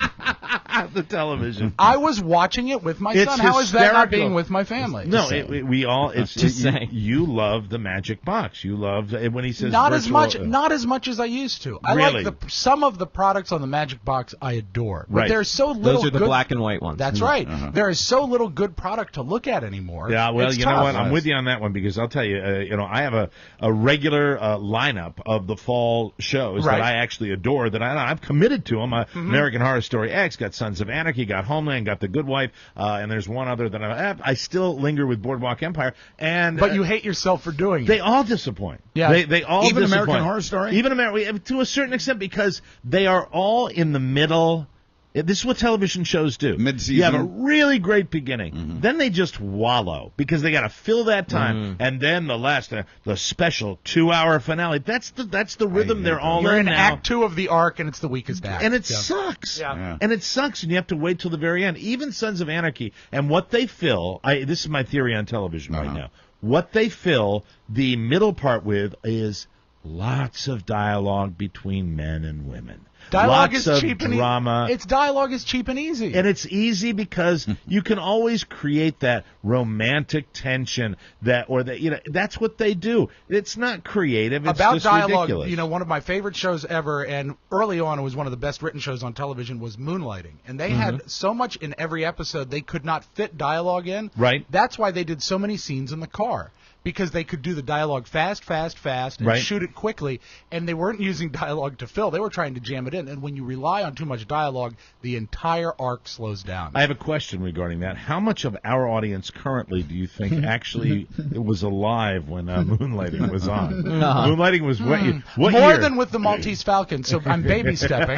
Speaker 1: The television.
Speaker 3: I was watching it with my
Speaker 1: It's
Speaker 3: son. How is that not
Speaker 1: hysterical.
Speaker 3: being with my family?
Speaker 1: No, we all. It's
Speaker 12: Just saying.
Speaker 1: You love the magic box. You love when he says
Speaker 3: Not as
Speaker 1: virtual,
Speaker 3: much, not as much as I used to. I
Speaker 1: Really?
Speaker 3: like some of the products on the Magic Box I adore, but
Speaker 1: Right.
Speaker 3: there's so little.
Speaker 12: Those are the
Speaker 3: good,
Speaker 12: black and white ones.
Speaker 3: That's right. There is so little good product to look at anymore.
Speaker 1: Yeah, well,
Speaker 3: It's
Speaker 1: you know
Speaker 3: tough.
Speaker 1: what? I'm with you on that one because I'll tell you, I have a regular lineup of the fall shows
Speaker 3: Right.
Speaker 1: that I actually adore. That I've committed to them. American Horror Story X, got Sons of Anarchy, got Homeland, got The Good Wife, and there's one other that I still linger with Boardwalk Empire. And
Speaker 3: But you hate yourself for doing it.
Speaker 1: they all disappoint.
Speaker 3: Yeah.
Speaker 1: They all
Speaker 4: Even
Speaker 1: disappoint.
Speaker 4: American Horror Story?
Speaker 1: Even American, to a certain extent, because they are all in the middle. This is what television shows do.
Speaker 4: Mid-season.
Speaker 1: You have a really great beginning. Then they just wallow because they got to fill that time. And then the last, the special 2-hour finale. That's the rhythm they're all
Speaker 3: You're
Speaker 1: in
Speaker 3: in
Speaker 1: now.
Speaker 3: Act 2 of the arc, and it's the weakest act.
Speaker 1: And it
Speaker 3: Yeah.
Speaker 1: sucks.
Speaker 3: Yeah.
Speaker 1: And it sucks, and you have to wait till the very end. Even Sons of Anarchy, and what they fill, this is my theory on television right now, what they fill the middle part with is lots of dialogue between men and women.
Speaker 3: Dialogue
Speaker 1: Lots
Speaker 3: is
Speaker 1: of
Speaker 3: cheap and
Speaker 1: drama.
Speaker 3: It's dialogue is cheap and easy.
Speaker 1: And it's easy because you can always create that romantic tension that's what they do. It's not creative. It's
Speaker 3: About
Speaker 1: just
Speaker 3: dialogue,
Speaker 1: ridiculous.
Speaker 3: one of my favorite shows ever, and early on it was one of the best written shows on television, was Moonlighting. And they had so much in every episode they could not fit dialogue in.
Speaker 1: Right.
Speaker 3: That's why they did so many scenes in the car. Because they could do the dialogue fast, and
Speaker 1: Right.
Speaker 3: shoot it quickly, and they weren't using dialogue to fill. They were trying to jam it in. And when you rely on too much dialogue, the entire arc slows down.
Speaker 1: I have a question regarding that. How much of our audience currently do you think actually was alive when Moonlighting was on? Moonlighting was what
Speaker 3: More
Speaker 1: year?
Speaker 3: than with the Maltese Falcon, so I'm baby stepping.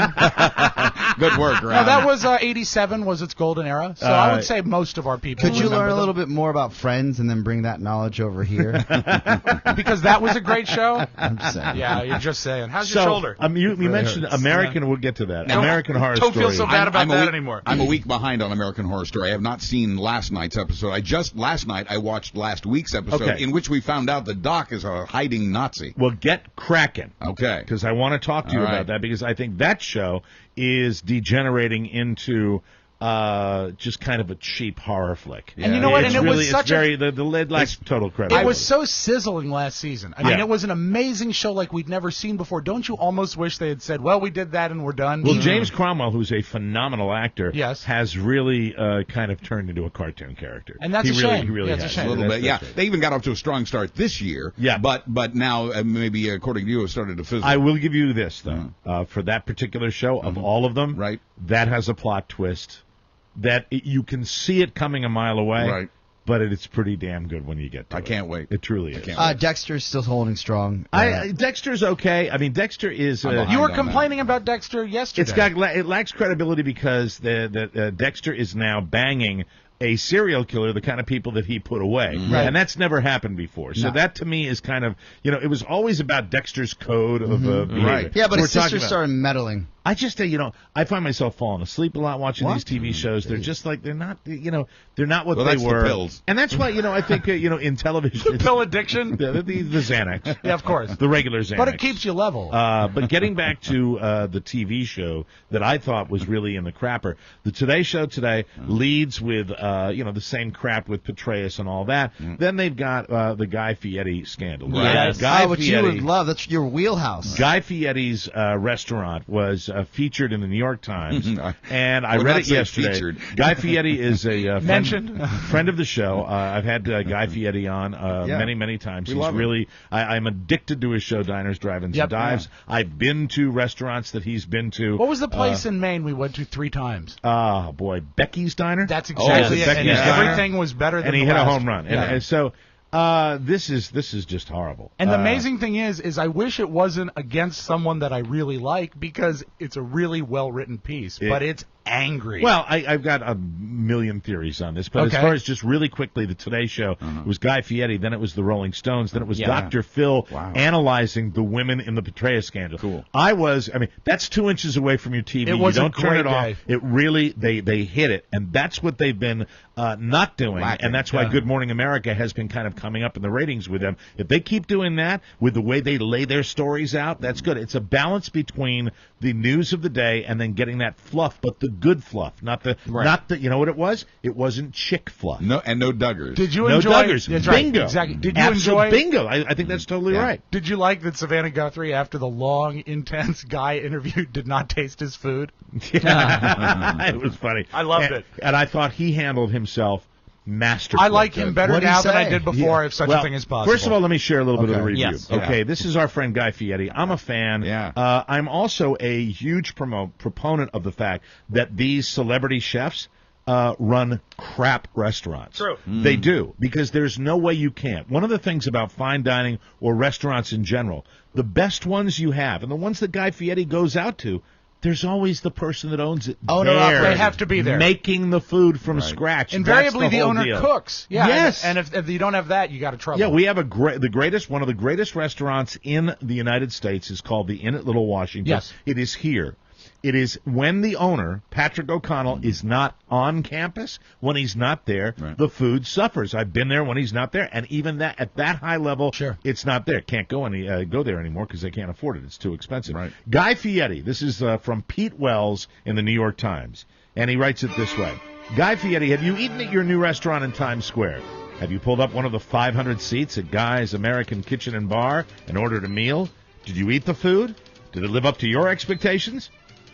Speaker 4: Good work,
Speaker 3: No,
Speaker 4: Rob.
Speaker 3: that was 87 was its golden era. So I would say most of our people
Speaker 2: Could you
Speaker 3: remember
Speaker 2: learn a
Speaker 3: them.
Speaker 2: little bit more about Friends and then bring that knowledge over here?
Speaker 3: Because that was a great show?
Speaker 2: I'm just saying.
Speaker 3: Yeah, you're just saying. How's your shoulder?
Speaker 1: You mentioned
Speaker 2: hurts.
Speaker 1: American. We'll get to that.
Speaker 4: Now,
Speaker 1: American Horror
Speaker 3: don't
Speaker 1: Story.
Speaker 3: feel so bad about
Speaker 4: I'm a
Speaker 3: that
Speaker 4: week-
Speaker 3: anymore.
Speaker 4: I'm a week behind on American Horror Story. I have not seen last night's episode. Last night I watched last week's episode,
Speaker 1: Okay.
Speaker 4: in which we found out the Doc is a hiding Nazi.
Speaker 1: Well, get cracking.
Speaker 4: Okay.
Speaker 1: Because I want to talk to you
Speaker 4: All right.
Speaker 1: about that because I think that show is degenerating into just kind of a cheap horror flick.
Speaker 3: And you know what?
Speaker 1: It's
Speaker 3: And it was
Speaker 1: really,
Speaker 3: such
Speaker 1: it's very the lead lacks total credit.
Speaker 3: It was so sizzling last season. I mean,
Speaker 1: Yeah.
Speaker 3: it was an amazing show like we'd never seen before. Don't you almost wish they had said, well, we did that and we're done?
Speaker 1: Well, James Cromwell, who's a phenomenal actor,
Speaker 3: Yes.
Speaker 1: has really kind of turned into a cartoon character.
Speaker 3: And that's
Speaker 1: he
Speaker 3: a
Speaker 1: really,
Speaker 3: shame.
Speaker 1: He really
Speaker 3: Yeah, it's a
Speaker 1: has.
Speaker 3: shame.
Speaker 4: A little
Speaker 1: That's-
Speaker 4: bit, yeah.
Speaker 1: that's it.
Speaker 4: They even got off to a strong start this year.
Speaker 1: Yeah.
Speaker 4: But now maybe according to you, it started to fizzle.
Speaker 1: I will give you this though, for that particular show, of all of them,
Speaker 4: Right.
Speaker 1: that has a plot twist that you can see it coming a mile away,
Speaker 4: Right.
Speaker 1: but it's pretty damn good when you get to it.
Speaker 4: I can't wait.
Speaker 1: It truly is.
Speaker 4: can't
Speaker 2: Dexter's still holding strong.
Speaker 1: Dexter's okay. I mean, Dexter is.
Speaker 4: I'm behind
Speaker 3: You were
Speaker 4: on
Speaker 3: complaining about Dexter yesterday.
Speaker 1: It lacks credibility because Dexter is now banging a serial killer, the kind of people that he put away.
Speaker 3: Right.
Speaker 1: And that's never happened before. So
Speaker 2: No.
Speaker 1: that to me is kind of, it was always about Dexter's code of behavior.
Speaker 4: Right.
Speaker 2: Yeah, but
Speaker 1: So
Speaker 2: his
Speaker 1: we're talking
Speaker 2: sister
Speaker 1: about-
Speaker 2: started meddling.
Speaker 1: I just, I find myself falling asleep a lot watching
Speaker 2: What?
Speaker 1: these TV shows. They're just like, they're not what
Speaker 4: Well,
Speaker 1: they
Speaker 4: that's the
Speaker 1: were.
Speaker 4: pills.
Speaker 1: And that's why, I think, in television.
Speaker 3: Pill addiction?
Speaker 1: the Xanax.
Speaker 3: Yeah, of course.
Speaker 1: The regular Xanax.
Speaker 3: But it keeps you level.
Speaker 1: But getting back to the TV show that I thought was really in the crapper, the Today Show today leads with the same crap with Petraeus and all that. Then they've got the Guy Fieri scandal.
Speaker 12: Yes.
Speaker 1: Guy
Speaker 2: Which you would love. That's your wheelhouse.
Speaker 1: Guy Fieri's restaurant was featured in the New York Times, and I
Speaker 4: Would
Speaker 1: read
Speaker 4: not
Speaker 1: it
Speaker 4: say
Speaker 1: yesterday.
Speaker 4: featured.
Speaker 1: Guy Fieri is a
Speaker 3: Mentioned.
Speaker 1: friend of the show. I've had Guy Fieri on many, many times.
Speaker 4: We
Speaker 1: He's
Speaker 4: love him.
Speaker 1: really, I'm addicted to his show, Diners, Drive-Ins,
Speaker 3: Yep.
Speaker 1: and Dives. I've been to restaurants that he's been to.
Speaker 3: What was the place in Maine we went to 3 times?
Speaker 1: Oh, boy, Becky's Diner?
Speaker 3: That's exactly
Speaker 1: yes,
Speaker 3: it.
Speaker 1: Becky's
Speaker 3: And
Speaker 1: Diner.
Speaker 3: everything was better than
Speaker 1: And he
Speaker 3: the
Speaker 1: hit a
Speaker 3: last.
Speaker 1: home run.
Speaker 3: Yeah.
Speaker 1: And so this is just horrible.
Speaker 3: And the amazing thing is I wish it wasn't against someone that I really like because it's a really well-written piece. But it's angry.
Speaker 1: Well, I've got a million theories on this, but
Speaker 3: Okay.
Speaker 1: as far as just really quickly, the Today Show, it was Guy Fieri, then it was the Rolling Stones, then it was Dr. Phil analyzing the women in the Petraeus scandal.
Speaker 4: Cool.
Speaker 1: That's 2 inches away from your TV.
Speaker 3: It was
Speaker 1: you
Speaker 3: a
Speaker 1: don't turn
Speaker 3: great
Speaker 1: it off.
Speaker 3: day.
Speaker 1: It really, they hit it, and that's what they've been not doing, and that's why Good Morning America has been kind of coming up in the ratings with them. If they keep doing that with the way they lay their stories out, that's good. It's a balance between the news of the day and then getting that fluff, but the good fluff, not the you know what it was? It wasn't chick fluff.
Speaker 4: No, and no Duggars.
Speaker 3: Did you
Speaker 1: No
Speaker 3: enjoy?
Speaker 1: Duggars.
Speaker 3: That's right,
Speaker 1: Bingo.
Speaker 3: exactly. Did you
Speaker 1: Absolute
Speaker 3: enjoy?
Speaker 1: bingo. I think that's totally right.
Speaker 3: Did you like that Savannah Guthrie, after the long, intense Guy interview, did not taste his food?
Speaker 1: It was funny.
Speaker 3: I loved it.
Speaker 1: And I thought he handled himself masterfully.
Speaker 3: I like him better
Speaker 2: What'd he
Speaker 3: now than I
Speaker 2: say?
Speaker 3: did before, if such a thing is possible.
Speaker 1: First of all, let me share a little bit of the
Speaker 2: Okay.
Speaker 1: review.
Speaker 12: Yes.
Speaker 1: Okay, this is our friend Guy Fieri. I'm a fan.
Speaker 4: Yeah.
Speaker 1: I'm also a huge proponent of the fact that these celebrity chefs run crap restaurants.
Speaker 3: True.
Speaker 1: They do, because there's no way you can't. One of the things about fine dining or restaurants in general, the best ones you have, and the ones that Guy Fieri goes out to, there's always the person that owns it there.
Speaker 3: They have to be there.
Speaker 1: Making the food from scratch.
Speaker 3: Invariably,
Speaker 1: That's
Speaker 3: the
Speaker 1: whole
Speaker 3: owner
Speaker 1: deal.
Speaker 3: cooks. Yeah,
Speaker 1: Yes.
Speaker 3: and if you don't have that, you got a trouble.
Speaker 1: Yeah, we have one of the greatest restaurants in the United States is called the Inn at Little Washington.
Speaker 3: Yes.
Speaker 1: It is here. It is when the owner, Patrick O'Connell, is not on campus. When he's not there, the food suffers. I've been there when he's not there, and even that at that high level, it's not there. Can't go there anymore because they can't afford it. It's too expensive.
Speaker 4: Right.
Speaker 1: Guy Fieri, this is from Pete Wells in the New York Times, and he writes it this way. Guy Fieri, have you eaten at your new restaurant in Times Square? Have you pulled up one of the 500 seats at Guy's American Kitchen and Bar and ordered a meal? Did you eat the food? Did it live up to your expectations?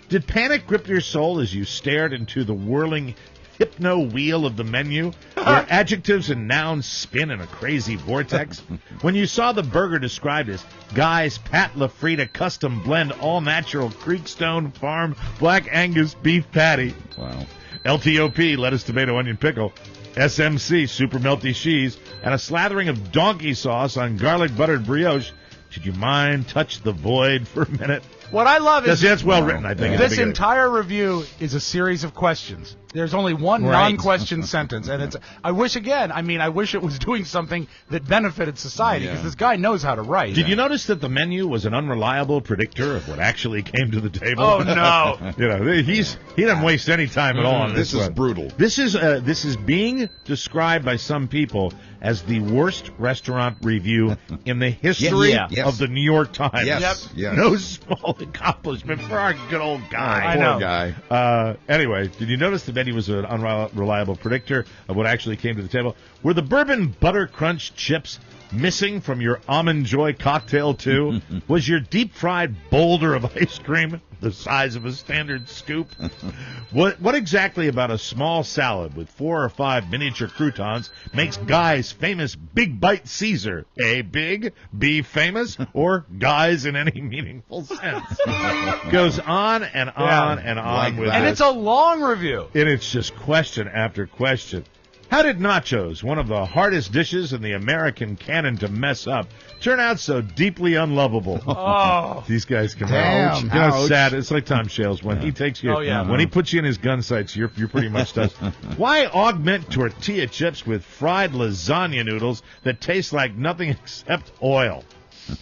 Speaker 1: Did panic grip your soul as you stared into the whirling hypno wheel of the menu, where adjectives and nouns spin in a crazy vortex? When you saw the burger described as Guy's Pat LaFrida Custom Blend All-Natural Creekstone Farm Black Angus Beef Patty,
Speaker 4: Wow.
Speaker 1: LTOP, lettuce, tomato, onion, pickle, SMC, super melty cheese, and a slathering of donkey sauce on garlic buttered brioche, should you mind touch the void for a minute?
Speaker 3: What I love is
Speaker 1: That's well written, I think. at the
Speaker 3: this
Speaker 1: beginning.
Speaker 3: entire review is a series of questions. There's only one non-question sentence, and it's. I wish it was doing something that benefited society, because this guy knows how to write.
Speaker 1: Did you notice that the menu was an unreliable predictor of what actually came to the table?
Speaker 3: Oh no!
Speaker 1: He didn't waste any time at all on this.
Speaker 4: This is
Speaker 1: one.
Speaker 4: brutal.
Speaker 1: This is being described by some people as the worst restaurant review in the history of the New York Times.
Speaker 4: Yes. Yes.
Speaker 1: No small accomplishment for our good old guy.
Speaker 3: I know.
Speaker 4: Poor guy.
Speaker 1: Anyway, did you notice the menu was an unreliable predictor of what actually came to the table? Were the bourbon butter crunch chips missing from your almond joy cocktail too? Was your deep fried boulder of ice cream the size of a standard scoop? What exactly about a small salad with 4 or 5 miniature croutons makes Guy's famous Big Bite Caesar A, big, B, famous, or Guy's in any meaningful sense? Goes on and on and on
Speaker 4: Like
Speaker 1: with
Speaker 4: that.
Speaker 3: And
Speaker 1: this.
Speaker 3: it's a long review.
Speaker 1: And it's just question after question. How did nachos, one of the hardest dishes in the American canon to mess up, turn out so deeply unlovable?
Speaker 3: Oh.
Speaker 1: These guys can
Speaker 2: Damn.
Speaker 1: You know, it's sad. It's like Tom Shales. When he takes you,
Speaker 3: Oh, yeah.
Speaker 1: when he puts you in his gun sights, you're pretty much done. Why augment tortilla chips with fried lasagna noodles that taste like nothing except oil?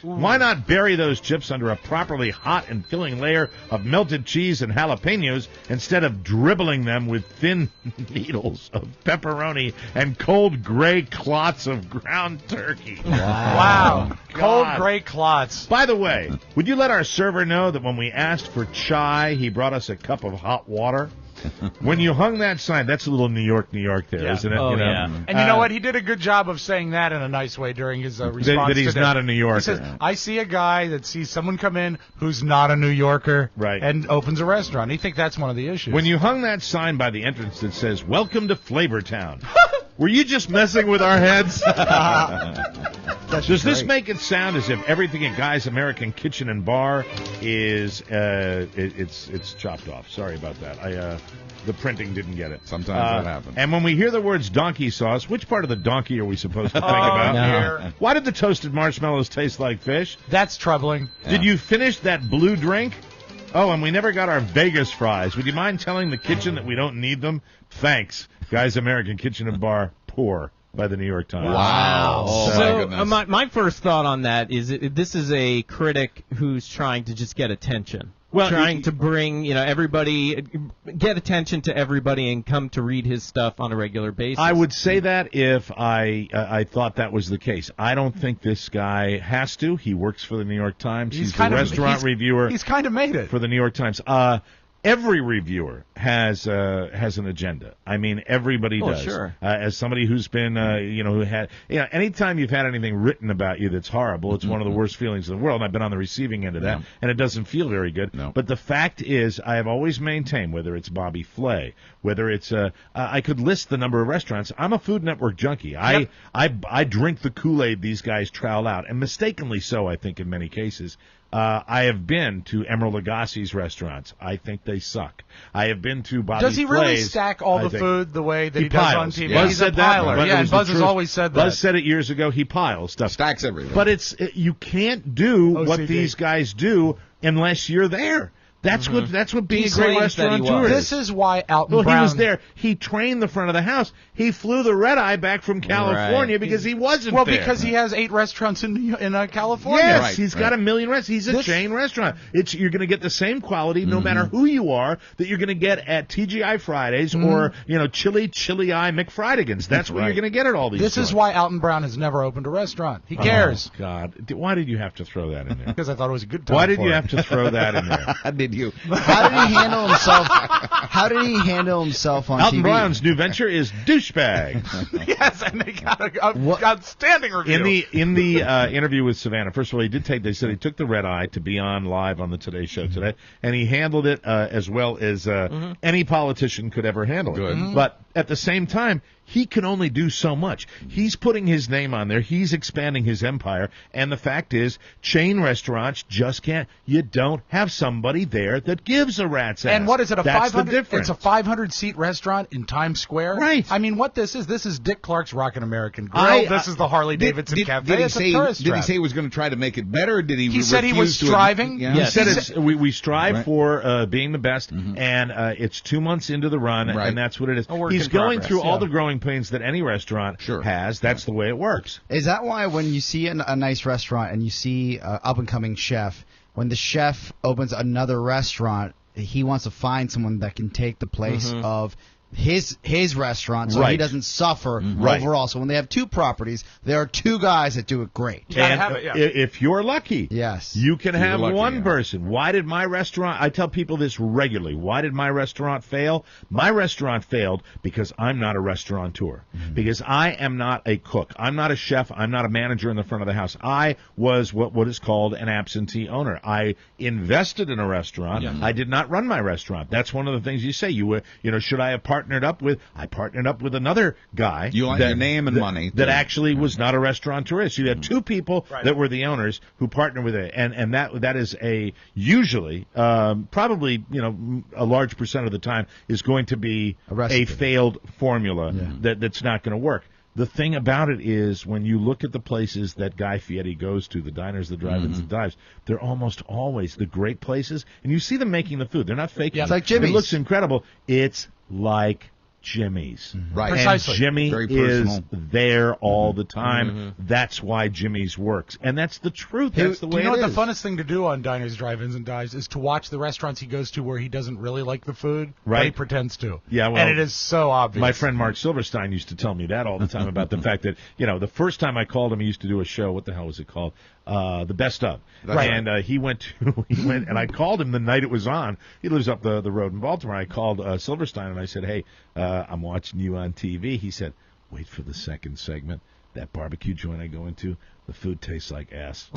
Speaker 1: Why not bury those chips under a properly hot and filling layer of melted cheese and jalapenos instead of dribbling them with thin needles of pepperoni and cold gray clots of ground turkey?
Speaker 3: Wow. Cold
Speaker 1: God.
Speaker 3: gray clots.
Speaker 1: By the way, would you let our server know that when we asked for chai, he brought us a cup of hot water? When you hung that sign, that's a little New York there,
Speaker 3: Yeah.
Speaker 1: isn't it?
Speaker 12: Oh,
Speaker 1: you know?
Speaker 12: yeah.
Speaker 3: And you know what? He did a good job of saying that in a nice way during his response.
Speaker 1: That he's
Speaker 3: to
Speaker 1: not
Speaker 3: them.
Speaker 1: a New Yorker.
Speaker 3: He says, I see a guy that sees someone come in who's not a New Yorker and opens a restaurant. I think that's one of the issues.
Speaker 1: When you hung that sign by the entrance that says, "Welcome to Flavortown," were you just messing with our heads? Does this make it sound as if everything at Guy's American Kitchen and Bar is it's chopped off? Sorry about that. The printing didn't get it.
Speaker 4: Sometimes that happens.
Speaker 1: And when we hear the words donkey sauce, which part of the donkey are we supposed to think about?
Speaker 3: dear.
Speaker 1: Why did the toasted marshmallows taste like fish?
Speaker 3: That's troubling.
Speaker 1: Did you finish that blue drink? Oh, and we never got our Vegas fries. Would you mind telling the kitchen that we don't need them? Thanks. Guys, American Kitchen and Bar, poor. By the New York Times.
Speaker 12: Wow.
Speaker 4: Oh, my
Speaker 12: So
Speaker 4: goodness.
Speaker 12: my first thought on that is this is a critic who's trying to just get attention.
Speaker 1: Well,
Speaker 12: trying to bring, everybody, get attention to everybody and come to read his stuff on a regular basis.
Speaker 1: I would say that if I thought that was the case. I don't think this guy has to. He works for the New York Times. He's the restaurant reviewer.
Speaker 3: He's kind of made it.
Speaker 1: For the New York Times. Every reviewer has an agenda. I mean, everybody does.
Speaker 12: Sure.
Speaker 1: As somebody who's been, who had, anytime you've had anything written about you that's horrible, it's one of the worst feelings in the world. And I've been on the receiving end of that, and it doesn't feel very good.
Speaker 4: No.
Speaker 1: But the fact is, I have always maintained, whether it's Bobby Flay, whether it's, I could list the number of restaurants. I'm a Food Network junkie.
Speaker 3: Yep.
Speaker 1: I drink the Kool-Aid these guys trowel out, and mistakenly so, I think, in many cases. I have been to Emeril Lagasse's restaurants. I think they suck. I have been to Bobby
Speaker 3: Does he really
Speaker 1: Flay's,
Speaker 3: stack all the food the way that he does on
Speaker 1: piles.
Speaker 3: TV?
Speaker 1: Buzz
Speaker 3: He's
Speaker 1: said
Speaker 3: a
Speaker 1: that,
Speaker 3: piler.
Speaker 1: but
Speaker 3: Yeah,
Speaker 1: it
Speaker 3: and
Speaker 1: was the
Speaker 3: Buzz has
Speaker 1: truth.
Speaker 3: always said that.
Speaker 1: Buzz said it years ago. He piles stuff.
Speaker 4: Stacks everything.
Speaker 1: But you can't do what
Speaker 3: OCD.
Speaker 1: these guys do unless you're there. That's what being
Speaker 12: He
Speaker 1: a great
Speaker 12: claims that he
Speaker 1: restaurateur
Speaker 12: was.
Speaker 1: is.
Speaker 3: This is why Alton
Speaker 1: Well,
Speaker 3: Brown.
Speaker 1: he was there. He trained the front of the house. He flew the red eye back from California
Speaker 12: Right.
Speaker 1: because he wasn't
Speaker 3: Well,
Speaker 1: there.
Speaker 3: because he has 8 restaurants in California.
Speaker 1: Yes,
Speaker 4: Right,
Speaker 1: he's
Speaker 4: right.
Speaker 1: got a million restaurants. He's a
Speaker 3: This-
Speaker 1: chain restaurant. You're going to get the same quality no matter who you are that you're going to get at TGI Fridays or Chili Eye McFridigans. That's what you're going to get at all these.
Speaker 3: This is
Speaker 1: joints.
Speaker 3: why Alton Brown has never opened a restaurant. He cares.
Speaker 1: Oh, God, why did you have to throw that in there?
Speaker 3: Because I thought it was a good time.
Speaker 1: Why did
Speaker 3: for
Speaker 1: you
Speaker 3: it.
Speaker 1: have to throw that in there?
Speaker 4: Did you?
Speaker 2: How did he handle himself? How did he handle himself on
Speaker 1: Alton
Speaker 2: TV?
Speaker 1: Brown's new venture is douchebag.
Speaker 3: Yes, and they got an outstanding review.
Speaker 1: In the interview with Savannah, first of all, they said he took the red eye to be on live on the Today Show today, and he handled it as well as any politician could ever handle it.
Speaker 4: Good.
Speaker 1: But at the same time, he can only do so much. He's putting his name on there. He's expanding his empire. And the fact is, chain restaurants just can't. You don't have somebody there that gives a rat's ass.
Speaker 3: And what is it?
Speaker 1: That's the
Speaker 3: 500?
Speaker 1: difference.
Speaker 3: It's a 500-seat restaurant in Times Square.
Speaker 1: Right.
Speaker 3: I mean, what this is Dick Clark's Rockin' American Grill. This is the Harley Davidson Cafe.
Speaker 4: Did he
Speaker 3: It's a
Speaker 4: say?
Speaker 3: tourist
Speaker 4: Did he
Speaker 3: trap.
Speaker 4: say he was going to try to make it better? Or did he?
Speaker 3: He said he was
Speaker 4: refuse to-
Speaker 3: striving.
Speaker 4: Yeah.
Speaker 1: He
Speaker 12: Yes.
Speaker 1: said we strive
Speaker 4: Right.
Speaker 1: for being the best, and it's 2 months into the run,
Speaker 4: Right.
Speaker 1: and that's what it is.
Speaker 3: A work
Speaker 1: He's
Speaker 3: in
Speaker 1: going
Speaker 3: progress,
Speaker 1: through all
Speaker 3: yeah.
Speaker 1: the growing pains that any restaurant has. That's the way it works.
Speaker 2: Is that why when you see a nice restaurant and you see an up-and-coming chef, when the chef opens another restaurant, he wants to find someone that can take the place of his restaurant so he
Speaker 1: Right.
Speaker 2: doesn't suffer
Speaker 1: Right.
Speaker 2: overall. So when they have 2 properties, there are 2 guys that do it great.
Speaker 3: You gotta
Speaker 1: And
Speaker 3: have it, yeah.
Speaker 1: if you're lucky,
Speaker 2: Yes.
Speaker 1: you can have
Speaker 4: lucky,
Speaker 1: one
Speaker 4: yeah.
Speaker 1: person. Why did my restaurant? I tell people this regularly. Why did my restaurant fail? My restaurant failed because I'm not a restaurateur. Because I am not a cook. I'm not a chef. I'm not a manager in the front of the house. I was what is called an absentee owner. I invested in a restaurant. I did not run my restaurant. That's one of the things you say. Should I have partnered up with? I partnered up with another guy.
Speaker 4: You want your name and money
Speaker 1: That
Speaker 4: to-
Speaker 1: actually was not a restaurateur. So you had 2 people that were the owners who partnered with it, and that is usually probably a large percent of the time is going to be
Speaker 2: A recipe.
Speaker 1: a failed formula that's not going to work. The thing about it is when you look at the places that Guy Fieri goes to, the diners, the drive-ins, the dives, they're almost always the great places, and you see them making the food. They're not faking
Speaker 2: It's
Speaker 1: it.
Speaker 2: like Jimmy's.
Speaker 1: It looks incredible. It's like Jimmy's.
Speaker 4: Right.
Speaker 3: Precisely.
Speaker 1: And Jimmy
Speaker 4: Very
Speaker 1: is
Speaker 4: personal.
Speaker 1: there all the time. That's why Jimmy's works. And that's the truth. That's the
Speaker 3: Do
Speaker 1: way
Speaker 3: you know
Speaker 1: it
Speaker 3: what
Speaker 1: is.
Speaker 3: the funnest thing to do on diners, drive-ins, and dives is to watch the restaurants he goes to where he doesn't really like the food, but he
Speaker 1: Right.
Speaker 3: pretends to.
Speaker 1: Yeah, well,
Speaker 3: and it is so obvious.
Speaker 1: My friend Mark Silverstein used to tell me that all the time about the fact that, the first time I called him, he used to do a show. What the hell was it called? The Best Of.
Speaker 4: Right.
Speaker 1: And he went, and I called him the night it was on. He lives up the road in Baltimore. I called Silverstein and I said, hey, I'm watching you on TV. He said, wait for the second segment. That barbecue joint I go into, the food tastes like ass.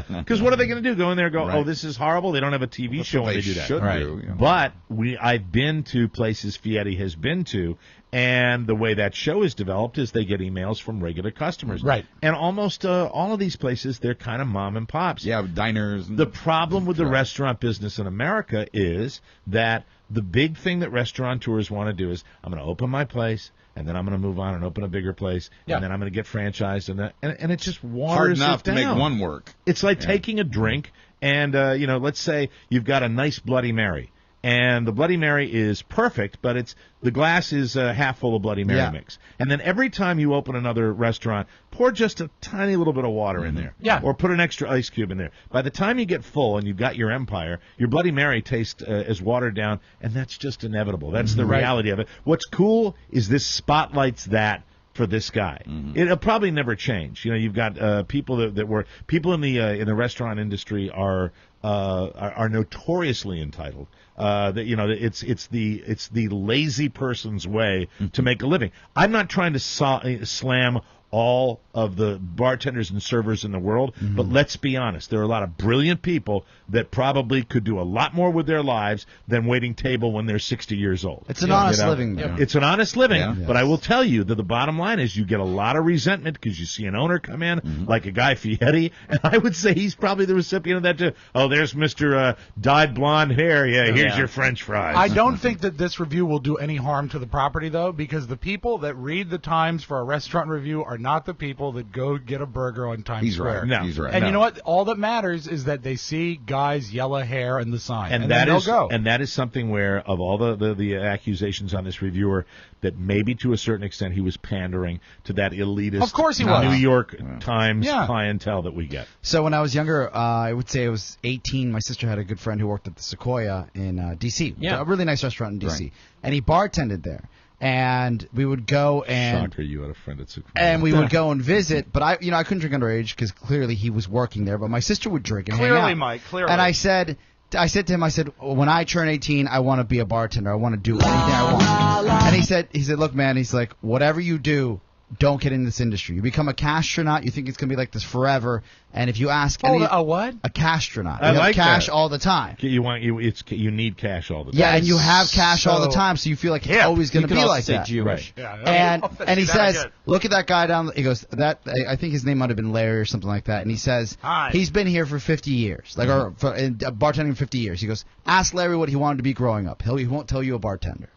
Speaker 1: Because what are they going to do? Go in there and go,
Speaker 4: Right.
Speaker 1: oh, this is horrible? They don't have a TV
Speaker 4: That's
Speaker 1: show
Speaker 4: what
Speaker 1: when
Speaker 4: they
Speaker 1: they do that.
Speaker 4: should
Speaker 1: Right.
Speaker 4: do, yeah.
Speaker 1: But I've been to places Fieri has been to, and the way that show is developed is they get emails from regular customers.
Speaker 3: Right.
Speaker 1: And almost all of these places, they're kind of mom and pops.
Speaker 4: Yeah, diners. And
Speaker 1: The problem with the restaurant business in America is that the big thing that restaurateurs want to do is, I'm going to open my place, and then I'm going to move on and open a bigger place,
Speaker 3: Yeah.
Speaker 1: and then I'm going to get franchised, and it just
Speaker 4: hard
Speaker 1: waters
Speaker 4: enough
Speaker 1: it
Speaker 4: to make
Speaker 1: down.
Speaker 4: one work.
Speaker 1: It's like taking a drink And, let's say you've got a nice Bloody Mary. And the Bloody Mary is perfect, but the glass is half full of Bloody Mary mix. And then every time you open another restaurant, pour just a tiny little bit of water in there.
Speaker 3: Yeah.
Speaker 1: Or put an extra ice cube in there. By the time you get full and you've got your empire, your Bloody Mary tastes as watered down, and that's just inevitable. That's the reality of it. What's cool is this spotlights that for this guy. It'll probably never change. You've got people that were people in the restaurant industry are notoriously entitled. It's the lazy person's way to make a living. I'm not trying to slam all of the bartenders and servers in the world, but let's be honest, there are a lot of brilliant people that probably could do a lot more with their lives than waiting table when they're 60 years old.
Speaker 2: It's an honest living. Though.
Speaker 1: It's an honest living, but I will tell you that the bottom line is you get a lot of resentment because you see an owner come in, like a Guy Fieri, and I would say he's probably the recipient of that too. Oh, there's Mr. Dyed blonde hair. Yeah, here's your French fries.
Speaker 3: I don't think that this review will do any harm to the property, though, because the people that read the Times for a restaurant review are not the people that go get a burger on Times Square.
Speaker 1: Right. No.
Speaker 4: He's right.
Speaker 3: And you know what? All that matters is that they see Guy's yellow hair and the sign, and
Speaker 1: that
Speaker 3: then
Speaker 1: is
Speaker 3: they'll go.
Speaker 1: And that is something where, of all the accusations on this reviewer, that maybe to a certain extent he was pandering to that elitist,
Speaker 3: Of course he was.
Speaker 1: New York Times clientele that we get.
Speaker 2: So when I was younger, I would say I was 18. My sister had a good friend who worked at the Sequoia in D.C. A really nice restaurant in D.C.
Speaker 4: Right.
Speaker 2: And he bartended there. And we would go and
Speaker 1: Shocker, you had a friend at Sequoia.
Speaker 2: and we would go and visit, but I couldn't drink underage because clearly he was working there. But my sister would drink and hang out.
Speaker 3: Mike, clearly.
Speaker 2: And I said to him, when I turn 18, I want to be a bartender. I want to do anything I want. And he said, look, man, he's like, whatever you do, don't get in this industry. You become a castronaut, you think it's going to be like this forever. And if you ask
Speaker 3: a what?
Speaker 2: A castronaut.
Speaker 1: I
Speaker 2: You
Speaker 1: like
Speaker 2: have cash
Speaker 1: that.
Speaker 2: all the time.
Speaker 1: You need cash all the time.
Speaker 2: Yeah, and you have cash all the time, so you feel like it's always going to be like that.
Speaker 12: Jewish.
Speaker 1: Right.
Speaker 2: And he says, look at that guy down. He goes, I think his name might have been Larry or something like that. And he says, he's been here for 50 years, bartending for 50 years. He goes, ask Larry what he wanted to be growing up. He won't tell you a bartender.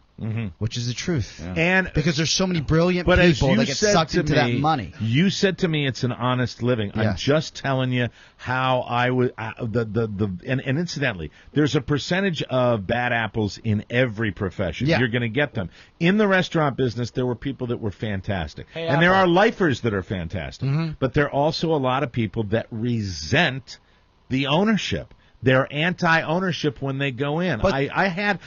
Speaker 2: Which is the truth.
Speaker 1: Yeah. And
Speaker 2: because there's so many brilliant people that get sucked into that money.
Speaker 1: You said to me it's an honest living.
Speaker 2: Yes.
Speaker 1: I'm just telling you how I would and incidentally, there's a percentage of bad apples in every profession.
Speaker 2: Yeah.
Speaker 1: You're going to get them. In the restaurant business, there were people that were fantastic.
Speaker 3: Hey,
Speaker 1: and there are lifers that are fantastic. But there are also a lot of people that resent the ownership. They're anti-ownership when they go in.
Speaker 2: But
Speaker 1: I had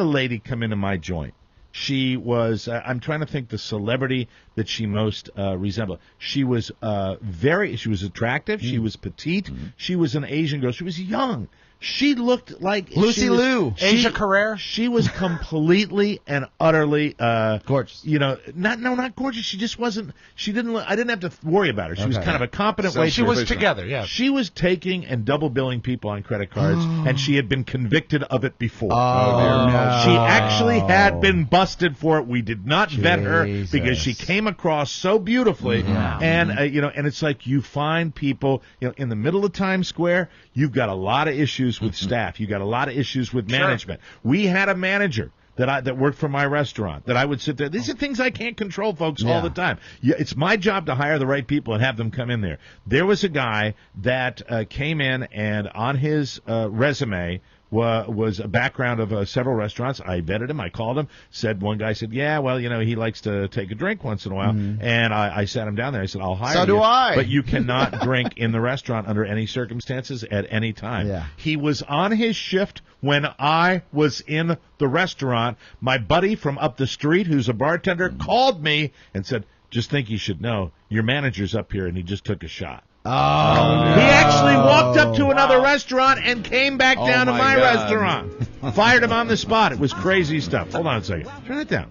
Speaker 1: a lady come into my joint. She was I'm trying to think the celebrity that she most resembled. She was she was attractive. She was petite. She was an Asian girl. She was young. She looked like
Speaker 2: Lucy Liu.
Speaker 3: Asia Carrere.
Speaker 1: She was completely and utterly
Speaker 2: gorgeous.
Speaker 1: Not gorgeous. She just wasn't. She didn't. I didn't have to worry about her. She was kind of a competent waitress.
Speaker 3: She was together. Yeah.
Speaker 1: She was taking and double billing people on credit cards, and she had been convicted of it before.
Speaker 2: No.
Speaker 1: She actually had been busted for it. We did not vet her
Speaker 2: Jesus.
Speaker 1: because she came across so beautifully. And and it's like you find people in the middle of Times Square. You've got a lot of issues with staff. You got a lot of issues with management. We had a manager that worked for my restaurant that I would sit there. These are things I can't control, folks, all the time. It's my job to hire the right people and have them come in there. There was a guy that came in, and on his resume was a background of several restaurants. I vetted him. I called him. One guy said, yeah, well, he likes to take a drink once in a while. And I sat him down there. I said, I'll hire you.
Speaker 2: So do I.
Speaker 1: But you cannot drink in the restaurant under any circumstances at any time.
Speaker 2: Yeah.
Speaker 1: He was on his shift when I was in the restaurant. My buddy from up the street, who's a bartender, called me and said, just think you should know, your manager's up here, and he just took a shot.
Speaker 2: Oh, no.
Speaker 1: He actually walked up to another restaurant and came back down to my restaurant. Fired him on the spot. It was crazy stuff. Hold on a second. Turn it down.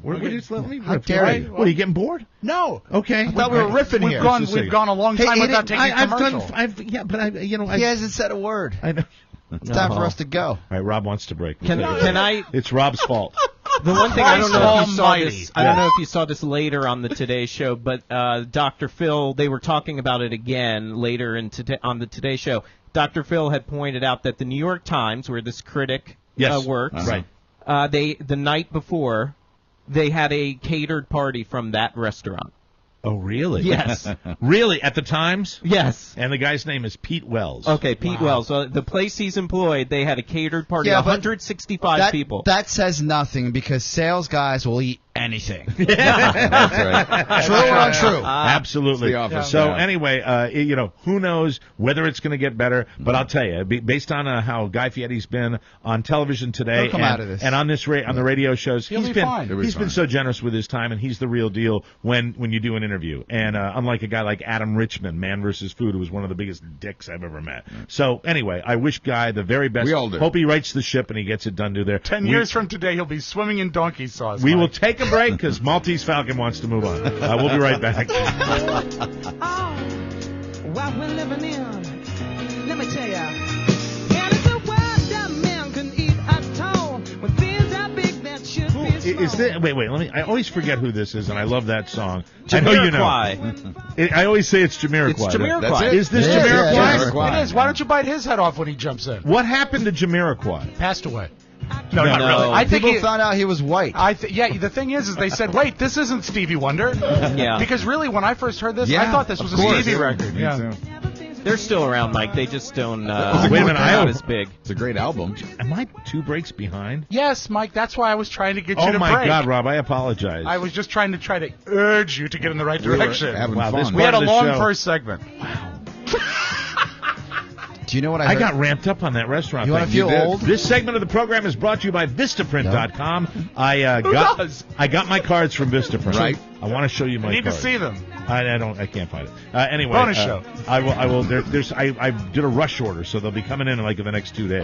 Speaker 2: How dare you?
Speaker 1: What, are you getting bored?
Speaker 3: No.
Speaker 1: Okay.
Speaker 2: I thought we were riffing here.
Speaker 3: We've gone a long time without taking a commercial.
Speaker 2: He hasn't said a word.
Speaker 1: I know.
Speaker 2: It's time for us to go.
Speaker 1: All right, Rob wants to break.
Speaker 12: Can I?
Speaker 1: It's Rob's fault.
Speaker 12: The one thing I don't know if you saw
Speaker 3: Almighty.
Speaker 12: this. I don't know if you saw this later on the Today Show, but Dr. Phil, they were talking about it again later on the Today Show. Dr. Phil had pointed out that the New York Times, where this critic works,
Speaker 1: right?
Speaker 12: The night before, they had a catered party from that restaurant.
Speaker 1: Oh, really?
Speaker 12: Yes.
Speaker 1: Really? At the Times?
Speaker 12: Yes.
Speaker 1: And the guy's name is Pete Wells.
Speaker 12: Okay, Pete Wells. So the place he's employed, they had a catered party, 165 people.
Speaker 2: That says nothing because sales guys will eat anything.
Speaker 4: That's right.
Speaker 2: True or untrue?
Speaker 1: Absolutely.
Speaker 4: It's the office.
Speaker 1: So
Speaker 4: Yeah.
Speaker 1: anyway, who knows whether it's going to get better? But I'll tell you, based on how Guy Fieri's been on television today,
Speaker 2: He'll come out of this.
Speaker 1: and on this on the radio shows,
Speaker 3: He'll be
Speaker 1: been
Speaker 3: fine.
Speaker 1: he's been so generous with his time, and he's the real deal when you do an interview. And unlike a guy like Adam Richman, Man vs. Food, who was one of the biggest dicks I've ever met. So anyway, I wish Guy the very best.
Speaker 4: We all do.
Speaker 1: Hope he rights the ship and he gets it done to there.
Speaker 3: 10 years from today, he'll be swimming in donkey sauce.
Speaker 1: We
Speaker 3: Mike.
Speaker 1: will take a break because Maltese Falcon wants to move on. We'll be right back.
Speaker 11: What we're living in, let me tell ya. And it's a world that men can eat at all. When things are big that should be small.
Speaker 1: Is this, wait, let me. I always forget who this is, and I love that song. I know you know. I always say it's Jamiroquai.
Speaker 12: It's Jamiroquai.
Speaker 4: That's it.
Speaker 1: Is this
Speaker 2: Yeah,
Speaker 1: Jamiroquai?
Speaker 2: yeah,
Speaker 4: Jamiroquai.
Speaker 3: It is. Why don't you bite his head off when he jumps in?
Speaker 1: What happened to Jamiroquai?
Speaker 3: Passed away.
Speaker 1: No, not really.
Speaker 3: I think
Speaker 2: People
Speaker 3: he,
Speaker 2: found out he was white.
Speaker 3: the thing is they said, wait, this isn't Stevie Wonder.
Speaker 12: Yeah.
Speaker 3: Because really, when I first heard this,
Speaker 4: Yeah,
Speaker 3: I thought this was a
Speaker 4: of course.
Speaker 3: Stevie record.
Speaker 4: Me
Speaker 3: Yeah.
Speaker 4: too.
Speaker 12: They're still around, Mike. They just don't.
Speaker 1: Wait a minute,
Speaker 12: they're not as big.
Speaker 4: It's a great album.
Speaker 1: Am I 2 breaks behind?
Speaker 3: Yes, Mike, that's why I was trying to get you
Speaker 1: Oh
Speaker 3: to
Speaker 1: my
Speaker 3: break.
Speaker 1: God, Rob, I apologize.
Speaker 3: I was just trying to urge you to get in the right
Speaker 4: We were
Speaker 3: direction.
Speaker 4: having
Speaker 1: Wow, this
Speaker 4: fun.
Speaker 3: We had a
Speaker 1: part of the
Speaker 3: long
Speaker 1: show.
Speaker 3: first segment.
Speaker 2: Do you know what I
Speaker 1: I
Speaker 2: heard?
Speaker 1: got ramped up on that restaurant.
Speaker 2: You want
Speaker 1: thing.
Speaker 2: to feel
Speaker 4: did.
Speaker 2: old?
Speaker 1: This segment of the program is brought to you by Vistaprint.com. I
Speaker 3: does?
Speaker 1: I got my cards from Vistaprint.
Speaker 4: Right.
Speaker 1: I want to show you my
Speaker 3: I need to
Speaker 1: cards.
Speaker 3: see them.
Speaker 1: I can't find it. Anyway,
Speaker 3: Bonus show.
Speaker 1: I will. I did a rush order, so they'll be coming in like in the next 2 days.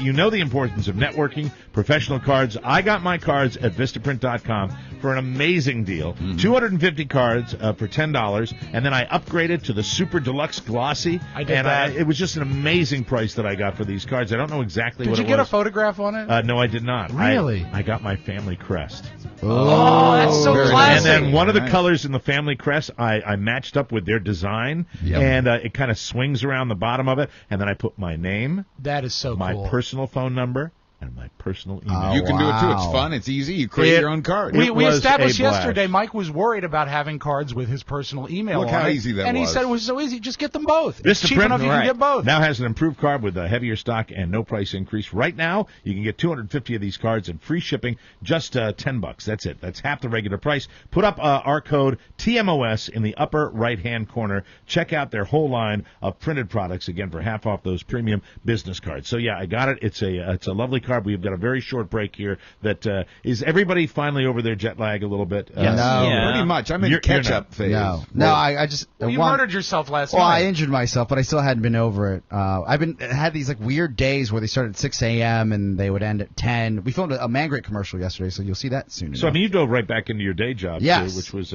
Speaker 1: You know the importance of networking, professional cards. I got my cards at Vistaprint.com for an amazing deal. 250 cards for $10, and then I upgraded to the Super Deluxe Glossy.
Speaker 3: I did
Speaker 1: and
Speaker 3: that.
Speaker 1: It was just an amazing price that I got for these cards. I don't know exactly
Speaker 3: Did
Speaker 1: what
Speaker 3: you
Speaker 1: it
Speaker 3: get a
Speaker 1: was.
Speaker 3: photograph on it?
Speaker 1: No, I did not.
Speaker 3: Really?
Speaker 1: I got my family crest.
Speaker 3: Oh, that's so
Speaker 4: very
Speaker 3: classic.
Speaker 1: And then one of the
Speaker 4: Nice.
Speaker 1: colors in the family crest, I matched up with their design,
Speaker 4: Yep.
Speaker 1: and it kind of swings around the bottom of it, and then I put my name,
Speaker 3: That is so
Speaker 1: my
Speaker 3: cool.
Speaker 1: personal phone number, and my personal email.
Speaker 4: You can do it too. It's
Speaker 2: wow.
Speaker 4: fun. It's easy. You create
Speaker 1: It-
Speaker 4: your own card.
Speaker 1: It
Speaker 3: We
Speaker 1: was
Speaker 3: established
Speaker 1: a blast.
Speaker 3: yesterday Mike was worried about having cards with his personal email
Speaker 4: Look
Speaker 3: on
Speaker 4: how
Speaker 3: it,
Speaker 4: easy that
Speaker 3: and he
Speaker 4: was.
Speaker 3: said it was so easy. Just get them both. It's
Speaker 1: Vistaprint
Speaker 3: cheap enough you can get both.
Speaker 1: now has an improved card with a heavier stock and no price increase. Right now, you can get 250 of these cards and free shipping, just $10. That's it. That's half the regular price. Put up our code TMOS in the upper right-hand corner. Check out their whole line of printed products again for half off those premium business cards. So yeah, I got it. It's a lovely card. We've got a very short break here. That is everybody finally over their jet lag a little bit?
Speaker 2: No.
Speaker 12: Yeah.
Speaker 4: Pretty much. I'm in
Speaker 1: You're
Speaker 4: catch-up phase.
Speaker 2: No, I just
Speaker 3: Well, you
Speaker 2: one-
Speaker 3: murdered yourself last
Speaker 2: Well,
Speaker 3: night.
Speaker 2: I injured myself, but I still hadn't been over it. I've had these like weird days where they started at 6 a.m. and they would end at 10. We filmed a Man Great commercial yesterday, so you'll see that soon.
Speaker 1: So I mean, you dove right back into your day job,
Speaker 2: Yes.
Speaker 1: too, which was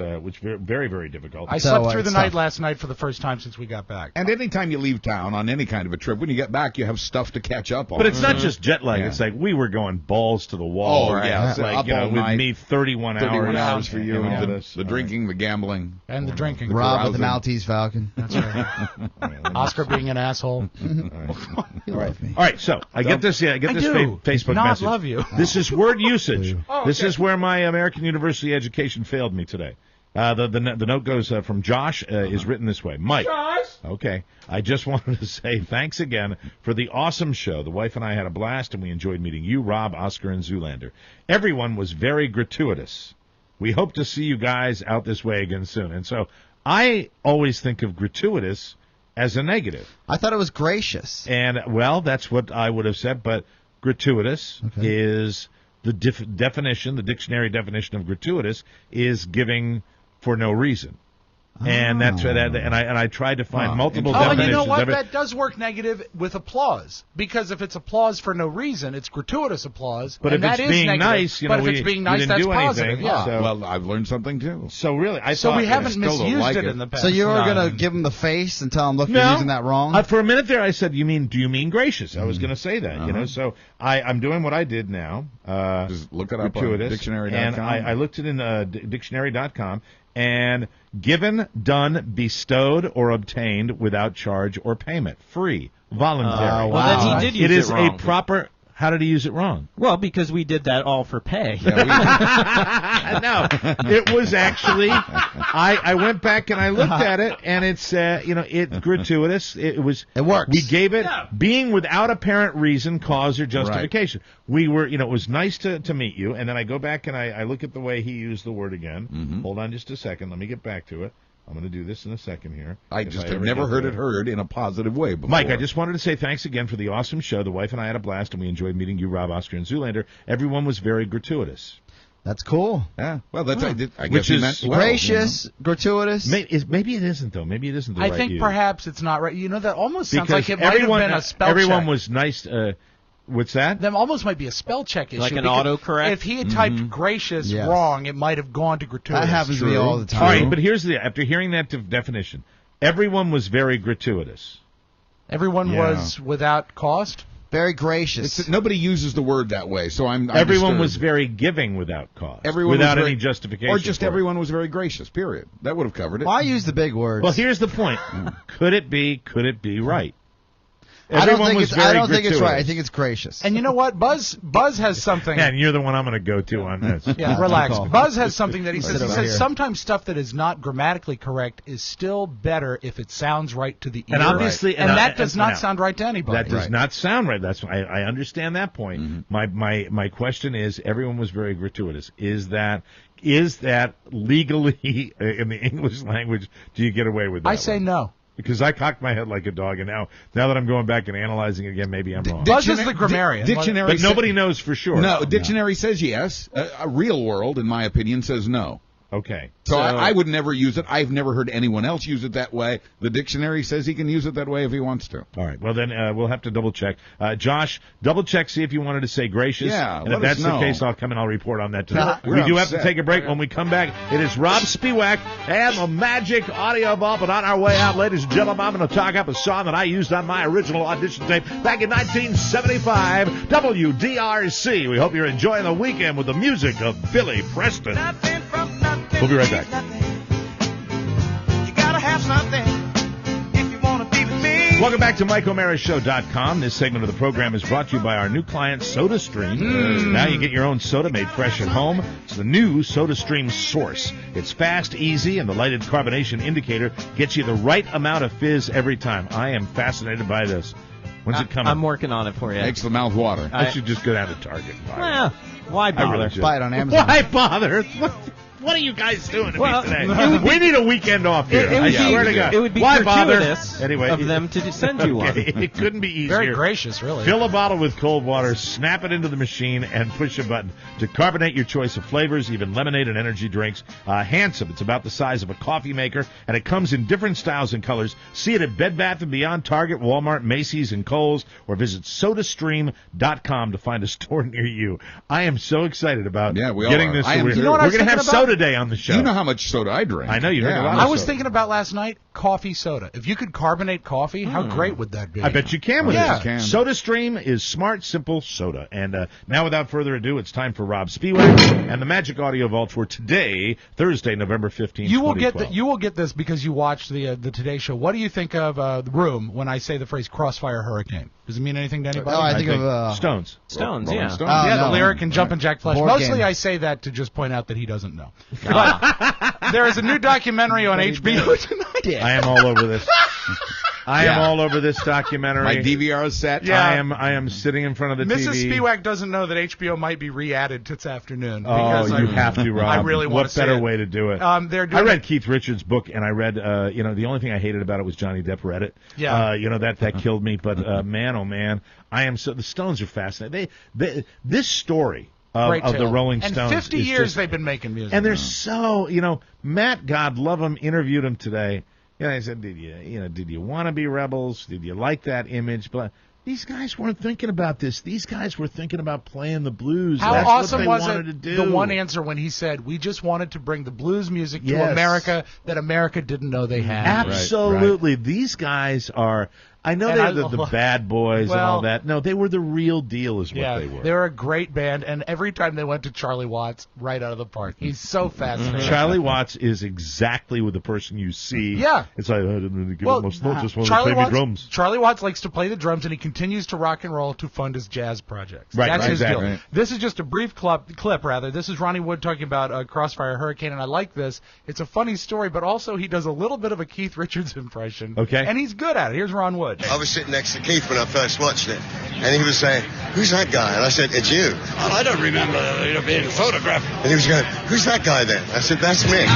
Speaker 1: very, very difficult.
Speaker 3: I
Speaker 2: So,
Speaker 3: slept through the
Speaker 2: it's
Speaker 3: night
Speaker 2: tough.
Speaker 3: last night for the first time since we got back.
Speaker 4: And anytime you leave town on any kind of a trip, when you get back, you have stuff to catch up on.
Speaker 1: But it's not just jet lag.
Speaker 4: Yeah.
Speaker 1: It's like we were going balls to the wall.
Speaker 4: Oh, yeah.
Speaker 1: It's like,
Speaker 4: Up
Speaker 1: you know,
Speaker 4: all
Speaker 1: with
Speaker 4: night.
Speaker 1: me, 31
Speaker 4: 31
Speaker 1: hours.
Speaker 4: hours for you.
Speaker 1: and all
Speaker 4: And
Speaker 1: this.
Speaker 4: the drinking, the gambling.
Speaker 3: And the drinking.
Speaker 2: Rob with the
Speaker 4: carousing.
Speaker 2: Maltese Falcon.
Speaker 3: That's right. Oscar being an asshole.
Speaker 2: You love me.
Speaker 1: All right, so I get this. Yeah, I get
Speaker 3: I
Speaker 1: this
Speaker 3: do.
Speaker 1: Facebook
Speaker 3: Not
Speaker 1: message.
Speaker 3: love you.
Speaker 1: This is word usage.
Speaker 3: Oh,
Speaker 1: This
Speaker 3: okay.
Speaker 1: is where my American University education failed me today. The note goes from Josh. Is written this way. Mike. Okay. I just wanted to say thanks again for the awesome show. The wife and I had a blast, and we enjoyed meeting you, Rob, Oscar, and Zoolander. Everyone was very gratuitous. We hope to see you guys out this way again soon. And so I always think of gratuitous as a negative.
Speaker 2: I thought it was gracious.
Speaker 1: And, well, that's what I would have said, but gratuitous is the definition, the dictionary definition of gratuitous is giving for no reason. And that's and I tried to find multiple
Speaker 3: Oh, and
Speaker 1: definitions
Speaker 3: you know what?
Speaker 1: of it.
Speaker 3: That does work negative with applause. Because if it's applause for no reason, it's gratuitous applause.
Speaker 1: But
Speaker 3: and
Speaker 1: if
Speaker 3: that
Speaker 1: it's
Speaker 3: is
Speaker 1: being
Speaker 3: negative.
Speaker 1: nice, you
Speaker 3: but
Speaker 1: know,
Speaker 3: if it's
Speaker 1: we
Speaker 3: being nice,
Speaker 1: didn't
Speaker 3: that's
Speaker 1: do anything.
Speaker 3: positive. Yeah.
Speaker 1: So-
Speaker 4: Well, I've learned something too.
Speaker 1: So really, I
Speaker 3: So
Speaker 1: thought
Speaker 3: we haven't
Speaker 4: still don't
Speaker 3: misused
Speaker 4: like
Speaker 3: it
Speaker 4: it.
Speaker 3: in the past.
Speaker 2: So you were
Speaker 3: No.
Speaker 2: going to give him the face and tell him, look,
Speaker 1: No.
Speaker 2: you're using that wrong?
Speaker 1: For a minute there, I said, do you mean gracious? I was going to say that, you know. So I'm doing what I did now.
Speaker 4: Just look it up on
Speaker 1: gratuitous,
Speaker 4: dictionary.com.
Speaker 1: And I looked it in dictionary.com. And given, done, bestowed, or obtained without charge or payment. Free. Voluntary.
Speaker 12: Well, then he did use
Speaker 1: it is
Speaker 12: it wrong.
Speaker 1: a proper... How did he use it wrong?
Speaker 12: Well, because we did that all for pay.
Speaker 1: No, it was actually. I went back and I looked at it, and it's it's gratuitous. It
Speaker 2: works.
Speaker 1: We gave it being without apparent reason, cause, or justification. We were, it was nice to meet you, and then I go back and I look at the way he used the word again.
Speaker 4: Mm-hmm.
Speaker 1: Hold on just a second. Let me get back to it. I'm going to do this in a second here.
Speaker 4: I just have never heard it heard in a positive way before.
Speaker 1: Mike, I just wanted to say thanks again for the awesome show. The wife and I had a blast, and we enjoyed meeting you, Rob, Oscar, and Zoolander. Everyone was very gratuitous.
Speaker 2: That's cool.
Speaker 4: Yeah. Well, that's I guess
Speaker 1: Which
Speaker 4: he
Speaker 1: is
Speaker 4: meant well,
Speaker 2: gracious, gratuitous.
Speaker 1: Maybe it isn't, though. Maybe it isn't the right
Speaker 3: I think
Speaker 1: use.
Speaker 3: perhaps it's not right. That almost sounds
Speaker 1: Because
Speaker 3: like it might have been a spell
Speaker 1: everyone
Speaker 3: check.
Speaker 1: was nice. What's that?
Speaker 3: That almost might be a spell check issue.
Speaker 12: Like an
Speaker 3: because
Speaker 12: autocorrect?
Speaker 3: If he had typed gracious
Speaker 2: Yes.
Speaker 3: wrong, it might have gone to gratuitous.
Speaker 2: That happens to me all the time.
Speaker 1: All right, but here's after hearing that definition, everyone was very gratuitous.
Speaker 3: Everyone was without cost?
Speaker 2: Very gracious.
Speaker 4: Nobody uses the word that way, so I'm
Speaker 1: Everyone
Speaker 4: disturbed.
Speaker 1: was very giving without cause.
Speaker 4: Everyone
Speaker 1: without
Speaker 4: was
Speaker 1: any
Speaker 4: very-
Speaker 1: justification.
Speaker 4: Or just
Speaker 1: for it.
Speaker 4: everyone was very gracious, period. That would have covered it.
Speaker 2: Well, I use the big words.
Speaker 1: Well, here's the point. Could it be right?
Speaker 2: I don't
Speaker 1: Everyone
Speaker 2: think
Speaker 1: was
Speaker 2: it's. I
Speaker 1: very
Speaker 2: don't think it's right. I
Speaker 1: gratuitous.
Speaker 2: think it's gracious.
Speaker 3: And you know what? Buzz has something.
Speaker 1: Man, you're the one I'm going to go to on this.
Speaker 3: Yeah, relax.
Speaker 2: call.
Speaker 3: Buzz has something that he
Speaker 2: Sit
Speaker 3: says. He
Speaker 2: over
Speaker 3: says
Speaker 2: here.
Speaker 3: sometimes stuff that is not grammatically correct is still better if it sounds right to the ear.
Speaker 1: And obviously,
Speaker 3: and that does not sound right to anybody.
Speaker 1: That does not sound right. That's I understand that point. My question is, everyone was very gratuitous. Is that legally in the English language? Do you get away with that?
Speaker 3: I say no.
Speaker 1: Because I cocked my head like a dog, and now that I'm going back and analyzing it again, maybe I'm wrong.
Speaker 3: Buzz is the grammarian.
Speaker 4: Dictionary
Speaker 1: But nobody knows for sure.
Speaker 4: No, dictionary says yes. A real world, in my opinion, says no.
Speaker 1: Okay.
Speaker 4: So I would never use it. I've never heard anyone else use it that way. The dictionary says he can use it that way if he wants to.
Speaker 1: All right. Well, then we'll have to double check. Josh, double check, see if you wanted to say gracious.
Speaker 4: Yeah,
Speaker 1: and
Speaker 4: let
Speaker 1: if that's
Speaker 4: us
Speaker 1: the
Speaker 4: know.
Speaker 1: case, I'll come and I'll report on that today.
Speaker 4: We're
Speaker 1: We do have
Speaker 4: upset.
Speaker 1: to take a break. When we come back, it is Rob Spiewak and the Magic Audio Vault. But on our way out, ladies and gentlemen, I'm going to talk up a song that I used on my original audition tape back in 1975, WDRC. We hope you're enjoying the weekend with the music of Billy Preston. We'll be right back. Welcome back to MikeO'MaraShow.com. This segment of the program is brought to you by our new client, SodaStream. Now you get your own soda made fresh at home. It's the new SodaStream Source. It's fast, easy, and the lighted carbonation indicator gets you the right amount of fizz every time. I am fascinated by this. When's it coming?
Speaker 12: I'm working on it for you.
Speaker 4: Makes the mouth water.
Speaker 1: I should just go down to Target and buy it.
Speaker 12: Well, why
Speaker 1: I
Speaker 12: bother?
Speaker 1: really should.
Speaker 2: Buy it on Amazon.
Speaker 1: Why bother? What are you guys doing to
Speaker 12: Well,
Speaker 1: me today?
Speaker 12: it would
Speaker 1: We need a weekend off here.
Speaker 12: It would
Speaker 1: I
Speaker 12: be,
Speaker 1: swear to God.
Speaker 12: It would be
Speaker 1: Why bother?
Speaker 12: gratuitous
Speaker 1: Anyway,
Speaker 12: of them to send you one.
Speaker 1: Okay, it couldn't be easier.
Speaker 3: Very gracious, really.
Speaker 1: Fill a bottle with cold water, snap it into the machine, and push a button to carbonate your choice of flavors, even lemonade and energy drinks. Handsome. It's about the size of a coffee maker, and it comes in different styles and colors. See it at Bed Bath & Beyond, Target, Walmart, Macy's, and Kohl's, or visit SodaStream.com to find a store near you. I am so excited about
Speaker 4: Yeah, we
Speaker 1: getting
Speaker 4: are.
Speaker 1: this.
Speaker 4: I am
Speaker 1: We're
Speaker 4: too.
Speaker 3: You know what I was
Speaker 1: going to have
Speaker 3: thinking about?
Speaker 1: Soda Day on the show.
Speaker 4: You know how much soda I drink.
Speaker 1: I know, you drink a lot of
Speaker 3: I was
Speaker 1: soda.
Speaker 3: thinking about last night coffee soda. If you could carbonate coffee, how great would that be?
Speaker 1: I bet you can with
Speaker 3: Yeah.
Speaker 1: this.
Speaker 4: Can.
Speaker 1: SodaStream is smart, simple soda. And now, without further ado, it's time for Rob Spiewak and the Magic Audio Vault for today, Thursday, November 15th,
Speaker 3: You will get
Speaker 1: 2012.
Speaker 3: you will get this because you watched the Today Show. What do you think of the Room when I say the phrase "Crossfire Hurricane"? Does it mean anything to anybody?
Speaker 2: Oh, I think of
Speaker 1: Stones.
Speaker 12: Stones,
Speaker 4: Rolling
Speaker 12: yeah.
Speaker 4: Stones.
Speaker 2: Oh,
Speaker 3: yeah,
Speaker 2: no.
Speaker 3: the lyric and Jumpin' Jack Flash.
Speaker 2: Board
Speaker 3: Mostly
Speaker 2: game.
Speaker 3: I say that to just point out that he doesn't know. But there is a new documentary on HBO tonight.
Speaker 1: I am all over this. I am all over this documentary.
Speaker 4: My DVR is set.
Speaker 3: Yeah.
Speaker 1: I am sitting in front of the
Speaker 3: Mrs.
Speaker 1: TV.
Speaker 3: Spiewak doesn't know that HBO might be re-added this afternoon.
Speaker 1: Oh,
Speaker 3: because
Speaker 1: you have to, Rob.
Speaker 3: I really want
Speaker 1: What
Speaker 3: to see
Speaker 1: better
Speaker 3: it.
Speaker 1: way to do it?
Speaker 3: They're doing
Speaker 1: I read Keith Richards' book, and I read, the only thing I hated about it was Johnny Depp read it.
Speaker 3: Yeah.
Speaker 1: That killed me. But man, oh man, I am so. The Stones are fascinating. This story
Speaker 3: Great
Speaker 1: of the
Speaker 3: tale.
Speaker 1: Rolling
Speaker 3: and
Speaker 1: Stones.
Speaker 3: 50
Speaker 1: is
Speaker 3: years
Speaker 1: just-
Speaker 3: they've been making music.
Speaker 1: and they're so, Matt, God love him, interviewed him today. I said, did you want to be rebels? Did you like that image? But these guys weren't thinking about this. These guys were thinking about playing the blues.
Speaker 3: How
Speaker 1: That's
Speaker 3: awesome
Speaker 1: what they
Speaker 3: was
Speaker 1: wanted
Speaker 3: it?
Speaker 1: to do.
Speaker 3: The one answer when he said, "We just wanted to bring the blues music to
Speaker 1: Yes.
Speaker 3: America that America didn't know they had."
Speaker 1: Absolutely. These guys are. I know
Speaker 3: And
Speaker 1: they're the bad boys and all that. No, they were the real deal is what they were.
Speaker 3: They were a great band, and every time they went to Charlie Watts, right out of the park. He's so fascinating.
Speaker 1: Charlie Watts is exactly with the person you see.
Speaker 3: Yeah.
Speaker 1: It's like, I didn't give up my notes, just want to
Speaker 3: Charlie
Speaker 1: play me drums.
Speaker 3: Charlie Watts likes to play the drums, and he continues to rock and roll to fund his jazz projects.
Speaker 1: Right,
Speaker 3: That's his
Speaker 1: exactly.
Speaker 3: deal.
Speaker 1: Right.
Speaker 3: This is just a brief clip. This is Ronnie Wood talking about Crossfire Hurricane, and I like this. It's a funny story, but also he does a little bit of a Keith Richards impression.
Speaker 1: Okay.
Speaker 3: And he's good at it. Here's Ron Wood.
Speaker 13: I was sitting next to Keith when I first watched it, and he was saying, "Who's that guy?" And I said, "It's you." "Oh, I don't remember being photographed." And he was going, "Who's that guy then?" I said, "That's Mick."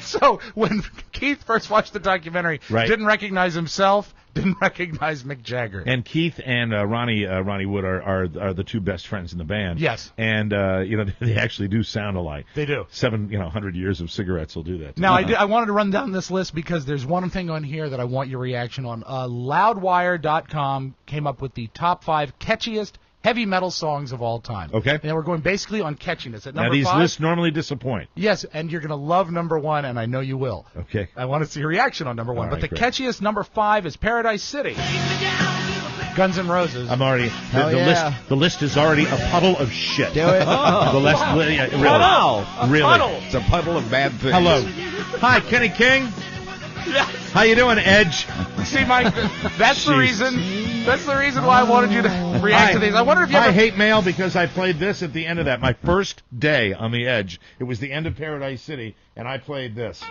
Speaker 3: So when Keith first watched the documentary, didn't recognize himself, didn't recognize Mick Jagger.
Speaker 1: And Keith and Ronnie Wood are the two best friends in the band.
Speaker 3: Yes.
Speaker 1: And they actually do sound alike.
Speaker 3: They do.
Speaker 1: 100 years of cigarettes will do that.
Speaker 3: Now, I wanted to run down this list because there's one thing on here that I want your reaction on. Loudwire.com came up with the top 5 catchiest heavy metal songs of all time.
Speaker 1: Okay.
Speaker 3: And we're going basically on catchiness. At number
Speaker 1: now, these
Speaker 3: 5,
Speaker 1: lists normally disappoint.
Speaker 3: Yes, and you're going to love number 1, and I know you will.
Speaker 1: Okay.
Speaker 3: I want to see your reaction on number 1.
Speaker 1: All
Speaker 3: But the
Speaker 1: right,
Speaker 3: catchiest number 5 is Paradise City. Guns N' Roses.
Speaker 1: I'm already the list is already a puddle of shit.
Speaker 2: Do it.
Speaker 1: The list, yeah, really, really.
Speaker 3: Puddle.
Speaker 4: It's a puddle of bad things.
Speaker 1: Hello. Hi, Kenny King. How you doing, Edge?
Speaker 3: See, Mike, that's the reason. That's the reason why I wanted you to react to these. I wonder if you ever...
Speaker 1: I hate mail because I played this at the end of that. My first day on the Edge. It was the end of Paradise City, and I played this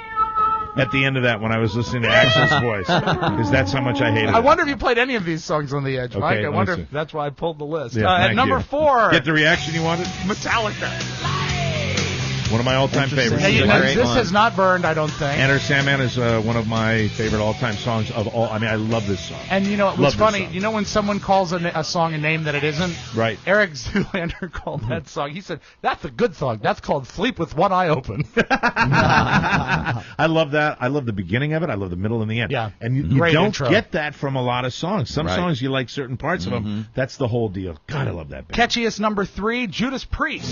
Speaker 1: at the end of that when I was listening to Axl's voice, because that's how much I hated it.
Speaker 3: I wonder if you played any of these songs on the Edge, Mike.
Speaker 1: Okay,
Speaker 3: I wonder
Speaker 1: let me
Speaker 3: if that's why I pulled the list.
Speaker 1: Yeah,
Speaker 3: at
Speaker 1: thank
Speaker 3: number
Speaker 1: you.
Speaker 3: 4,
Speaker 1: Get the reaction you wanted?
Speaker 3: Metallica.
Speaker 1: One of my all-time favorites.
Speaker 3: This has not burned, I don't think.
Speaker 1: Enter Sandman is one of my favorite all-time songs of all. I mean, I love this song.
Speaker 3: And you know what's
Speaker 1: Love
Speaker 3: funny?
Speaker 1: this song.
Speaker 3: You know when someone calls a song a name that it isn't?
Speaker 1: Right.
Speaker 3: Eric Zoolander called that song. He said, "That's a good song. That's called Sleep with One Eye Open."
Speaker 1: I love that. I love the beginning of it. I love the middle and the end.
Speaker 3: Yeah.
Speaker 1: And you
Speaker 3: Great
Speaker 1: don't
Speaker 3: intro.
Speaker 1: get that from a lot of songs. Some
Speaker 4: Right.
Speaker 1: songs you like certain parts of them. That's the whole deal. God, I love that band.
Speaker 3: Catchiest number 3, Judas Priest.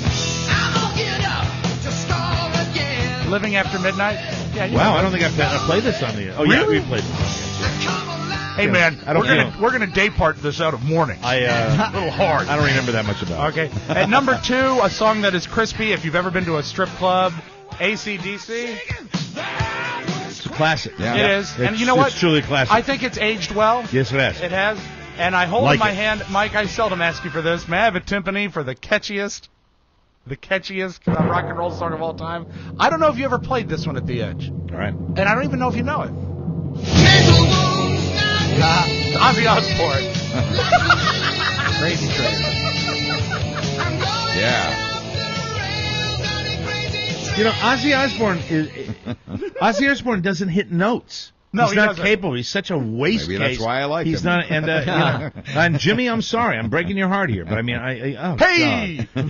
Speaker 3: Living After Midnight. Yeah. You know
Speaker 1: Wow, I
Speaker 3: that.
Speaker 1: don't think I've played this on the... Oh, yeah, we played this on the...
Speaker 3: Hey man,
Speaker 1: I don't
Speaker 3: we're gonna day part this out of morning.
Speaker 1: a
Speaker 3: little hard.
Speaker 1: I don't remember that much about it.
Speaker 3: Okay. At number 2, a song that is crispy. If you've ever been to a strip club, AC/DC.
Speaker 1: It's a classic.
Speaker 4: Yeah.
Speaker 3: It is. And
Speaker 1: It's-
Speaker 3: you know what?
Speaker 1: It's truly a classic.
Speaker 3: I think it's aged well.
Speaker 1: Yes, it has.
Speaker 3: It has. And I hold
Speaker 1: Like
Speaker 3: in my
Speaker 1: it.
Speaker 3: hand, Mike, I seldom ask you for this. May I have a timpani for the catchiest rock and roll song of all time? I don't know if you ever played this one at the Edge.
Speaker 1: All right.
Speaker 3: And I don't even know if you know it. Ozzy Osbourne.
Speaker 2: Crazy Train.
Speaker 4: Yeah.
Speaker 1: You know, Ozzy Osbourne doesn't hit notes.
Speaker 3: No,
Speaker 1: he's
Speaker 3: he
Speaker 1: not
Speaker 3: doesn't.
Speaker 1: capable. He's such a waste
Speaker 4: Maybe that's
Speaker 1: case.
Speaker 4: why I like
Speaker 1: he's
Speaker 4: him.
Speaker 1: not. And and Jimmy, I'm sorry, I'm breaking your heart here, but I mean, oh,
Speaker 3: Hey!
Speaker 1: God.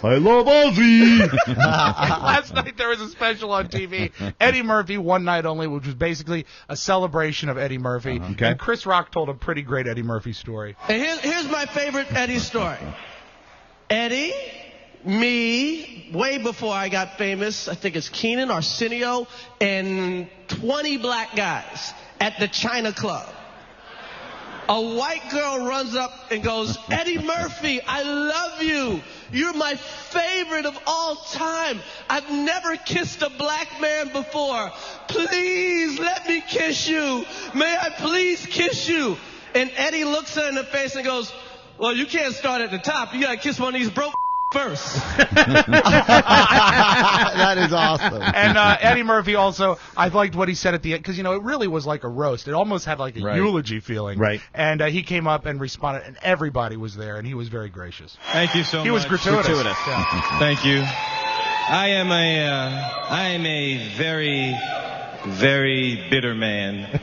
Speaker 1: I love Ozzy.
Speaker 3: Last night there was a special on TV, Eddie Murphy, One Night Only, which was basically a celebration of Eddie Murphy.
Speaker 1: Okay.
Speaker 3: And Chris Rock told a pretty great Eddie Murphy story.
Speaker 14: And here's my favorite Eddie story. Eddie, me, way before I got famous, I think it's Keenan, Arsenio, and 20 black guys at the China Club. A white girl runs up and goes, "Eddie Murphy, I love you. You're my favorite of all time. I've never kissed a black man before. Please let me kiss you. May I please kiss you?" And Eddie looks her in the face and goes, "Well, you can't start at the top. You got to kiss one of these broke first."
Speaker 2: That is awesome.
Speaker 3: And Eddie Murphy also, I liked what he said at the end, because, you know, it really was like a roast. It almost had like a eulogy feeling.
Speaker 1: Right.
Speaker 3: And he came up and responded, and everybody was there, and he was very gracious.
Speaker 15: Thank you so much.
Speaker 3: He was gratuitous.
Speaker 15: Yeah. Thank you. I am a very, very bitter man.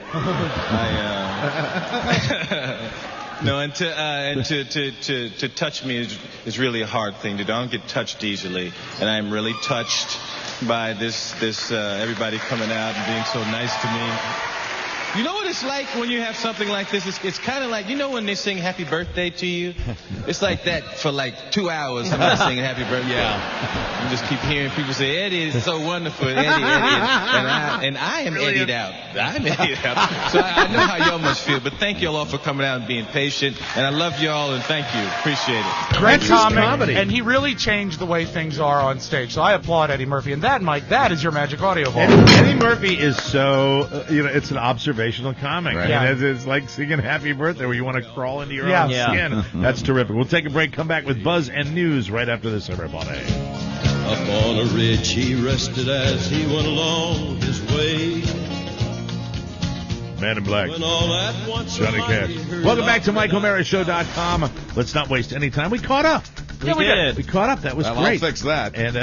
Speaker 15: No, and to touch me is really a hard thing to do. I don't get touched easily, and I'm really touched by this everybody coming out and being so nice to me. You know what it's like when you have something like this? It's kind of like, you know when they sing Happy Birthday to you? It's like that for like 2 hours. Somebody singing Happy Birthday. Yeah. You just keep hearing people say, Eddie is so wonderful. Eddie. And I am
Speaker 1: Really
Speaker 15: Eddied out. I'm Eddied out. So I know how y'all must feel. But thank y'all all for coming out and being patient. And I love y'all and thank you. Appreciate it.
Speaker 3: Great
Speaker 1: That's his
Speaker 3: comic,
Speaker 1: comedy.
Speaker 3: and he really changed the way things are on stage. So I applaud Eddie Murphy. And that, Mike, that is your magic audio ball.
Speaker 1: Eddie Murphy is so, it's an observational comic.
Speaker 3: Right.
Speaker 1: And it's like singing Happy Birthday where you want to crawl into your own
Speaker 3: Yeah.
Speaker 1: skin. That's terrific. We'll take a break, come back with Buzz and News right after this, everybody.
Speaker 16: Up on a ridge he rested as he went along his way.
Speaker 1: Man in Black,
Speaker 16: When all at once
Speaker 1: Johnny Cash. Welcome back to MichaelMarishShow.com. Let's not waste any time. We caught up.
Speaker 12: We did.
Speaker 1: We caught up. That was
Speaker 4: Well,
Speaker 1: great.
Speaker 4: I'll fix that.
Speaker 1: And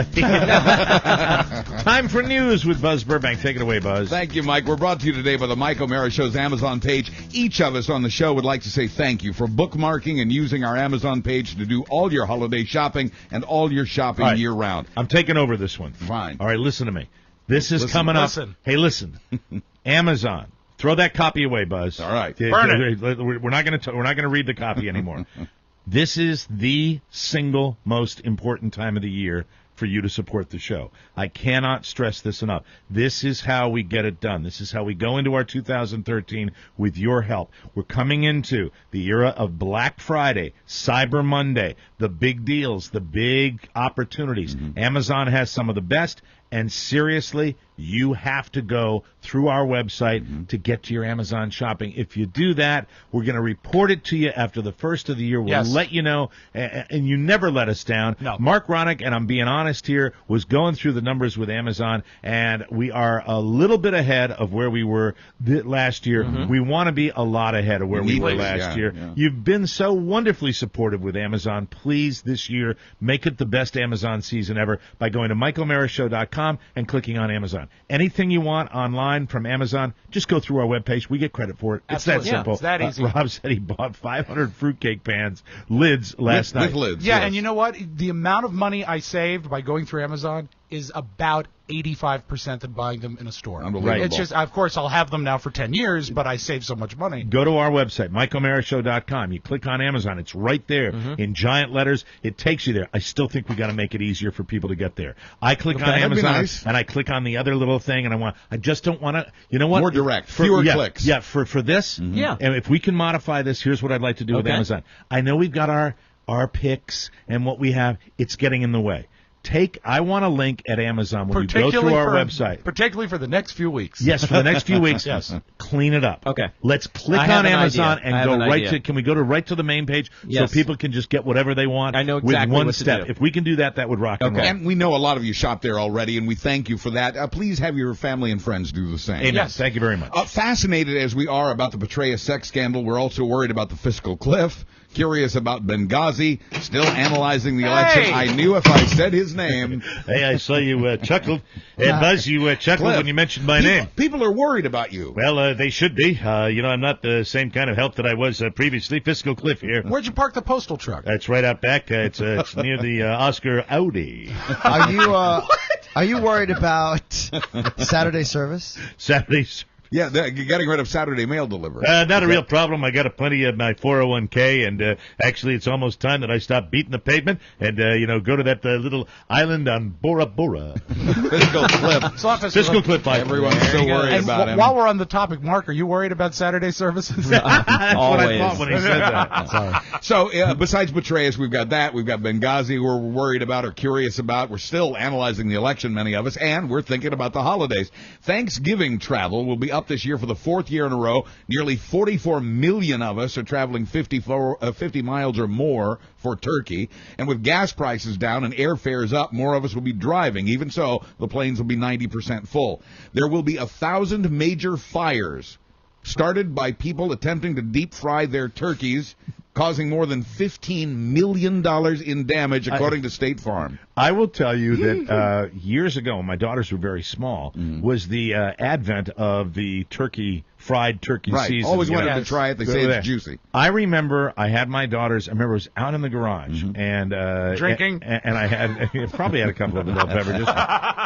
Speaker 1: time for news with Buzz Burbank. Take it away, Buzz.
Speaker 4: Thank you, Mike. We're brought to you today by the Mike O'Mara Show's Amazon page. Each of us on the show would like to say thank you for bookmarking and using our Amazon page to do all your holiday shopping and all your shopping
Speaker 1: All right.
Speaker 4: year-round.
Speaker 1: I'm taking over this one.
Speaker 4: Fine.
Speaker 1: All right, listen to me. This is
Speaker 4: Listen.
Speaker 1: coming up.
Speaker 3: Listen.
Speaker 1: Hey, listen. Amazon. Throw that copy away, Buzz.
Speaker 4: All right.
Speaker 3: Burn it.
Speaker 1: We're not going to read the copy anymore. This is the single most important time of the year for you to support the show. I cannot stress this enough. This is how we get it done. This is how we go into our 2013 with your help. We're coming into the era of Black Friday, Cyber Monday, the big deals, the big opportunities. Amazon has some of the best, and seriously, you have to go through our website to get to your Amazon shopping. If you do that, we're going to report it to you after the first of the year. We'll
Speaker 3: Yes.
Speaker 1: let you know, and you never let us down.
Speaker 3: No.
Speaker 1: Mark Ronick, and I'm being honest here, was going through the numbers with Amazon, and we are a little bit ahead of where we were last year. We want to be a lot ahead of where we were last year.
Speaker 4: Yeah.
Speaker 1: You've been so wonderfully supportive with Amazon. Please, this year, make it the best Amazon season ever by going to MichaelMarishShow.com and clicking on Amazon. Anything you want online from Amazon, just go through our webpage. We get credit for it. It's
Speaker 3: Absolutely.
Speaker 1: that simple.
Speaker 3: It's that easy.
Speaker 1: Rob said he bought 500 fruitcake pans, lids, last night.
Speaker 4: With lids.
Speaker 3: Yeah,
Speaker 4: yes.
Speaker 3: and you know what? The amount of money I saved by going through Amazon is about 85% than buying them in a store.
Speaker 4: Unbelievable.
Speaker 3: It's just, of course, I'll have them now for 10 years, but I save so much money.
Speaker 1: Go to our website, MichaelMarishShow.com. You click on Amazon. It's right there in giant letters. It takes you there. I still think we got to make it easier for people to get there. I click on
Speaker 4: that'd be
Speaker 1: Amazon,
Speaker 4: nice.
Speaker 1: and I click on the other little thing, and I just don't want to, you know what?
Speaker 4: More direct, fewer clicks.
Speaker 1: Yeah, for this,
Speaker 12: Yeah.
Speaker 1: and if we can modify this, here's what I'd like to do with
Speaker 12: Okay.
Speaker 1: Amazon. I know we've got our picks and what we have. It's getting in the way. I want a link at Amazon when you go through our website.
Speaker 3: Particularly for the next few weeks.
Speaker 1: Yes, for the next few weeks.
Speaker 3: Yes.
Speaker 1: Clean it up.
Speaker 12: Okay.
Speaker 1: Let's click
Speaker 12: I have
Speaker 1: on
Speaker 12: an
Speaker 1: Amazon
Speaker 12: idea. I
Speaker 1: and
Speaker 12: have
Speaker 1: go
Speaker 12: an
Speaker 1: right
Speaker 12: idea.
Speaker 1: to. Can we go to right to the main page
Speaker 12: Yes.
Speaker 1: so people can just get whatever they want?
Speaker 12: I know
Speaker 1: with
Speaker 12: exactly
Speaker 1: one
Speaker 12: what to
Speaker 1: step.
Speaker 12: do.
Speaker 1: If we can do that, that would rock and
Speaker 12: Okay.
Speaker 1: roll.
Speaker 4: And we know a lot of you shop there already, and we thank you for that. Please have your family and friends do the same.
Speaker 1: Amen.
Speaker 3: Yes.
Speaker 1: Thank you very much.
Speaker 4: Fascinated as we are about the Petraeus sex scandal, we're also worried about the fiscal cliff, curious about Benghazi, still analyzing the election.
Speaker 3: Hey!
Speaker 4: I knew if I said his name.
Speaker 1: Hey, I saw you chuckled. Hey, Buzz, you chuckled
Speaker 4: Cliff,
Speaker 1: when you mentioned my name.
Speaker 4: People are worried about you.
Speaker 1: Well, they should be. I'm not the same kind of help that I was previously. Fiscal Cliff here.
Speaker 3: Where'd you park the postal truck?
Speaker 1: That's right out back. It's near the Oscar Audi.
Speaker 2: Are you worried about Saturday service?
Speaker 1: Saturdays.
Speaker 4: Yeah, getting rid of Saturday mail delivery.
Speaker 1: Not a real problem. I got plenty of my 401k, and actually, it's almost time that I stop beating the pavement and go to that little island on Bora Bora.
Speaker 4: Fiscal cliff.
Speaker 1: Fiscal Cliff.
Speaker 4: Everyone's so worried
Speaker 3: And
Speaker 4: about him.
Speaker 3: while we're on the topic, Mark, are you worried about Saturday services?
Speaker 1: That's what I
Speaker 12: Always.
Speaker 1: thought when he said that.
Speaker 2: Sorry.
Speaker 4: So, besides Petraeus, we've got that. We've got Benghazi we're worried about or curious about. We're still analyzing the election, many of us, and we're thinking about the holidays. Thanksgiving travel will be up this year for the fourth year in a row. Nearly 44 million of us are traveling 50 miles or more for Turkey. And with gas prices down and airfares up, more of us will be driving. Even so, the planes will be 90% full. There will be 1,000 major fires started by people attempting to deep fry their turkeys, causing more than $15 million in damage, according to State Farm.
Speaker 1: I will tell you that years ago, when my daughters were very small, was the advent of the turkey fried turkey
Speaker 4: Right.
Speaker 1: season.
Speaker 4: Always
Speaker 1: you
Speaker 4: wanted
Speaker 1: know.
Speaker 4: to try it. They
Speaker 1: Go
Speaker 4: say
Speaker 1: there.
Speaker 4: it's juicy.
Speaker 1: I remember I had my daughters. I remember it was out in the garage and
Speaker 3: Drinking?
Speaker 1: and I had probably had a couple of adult beverages,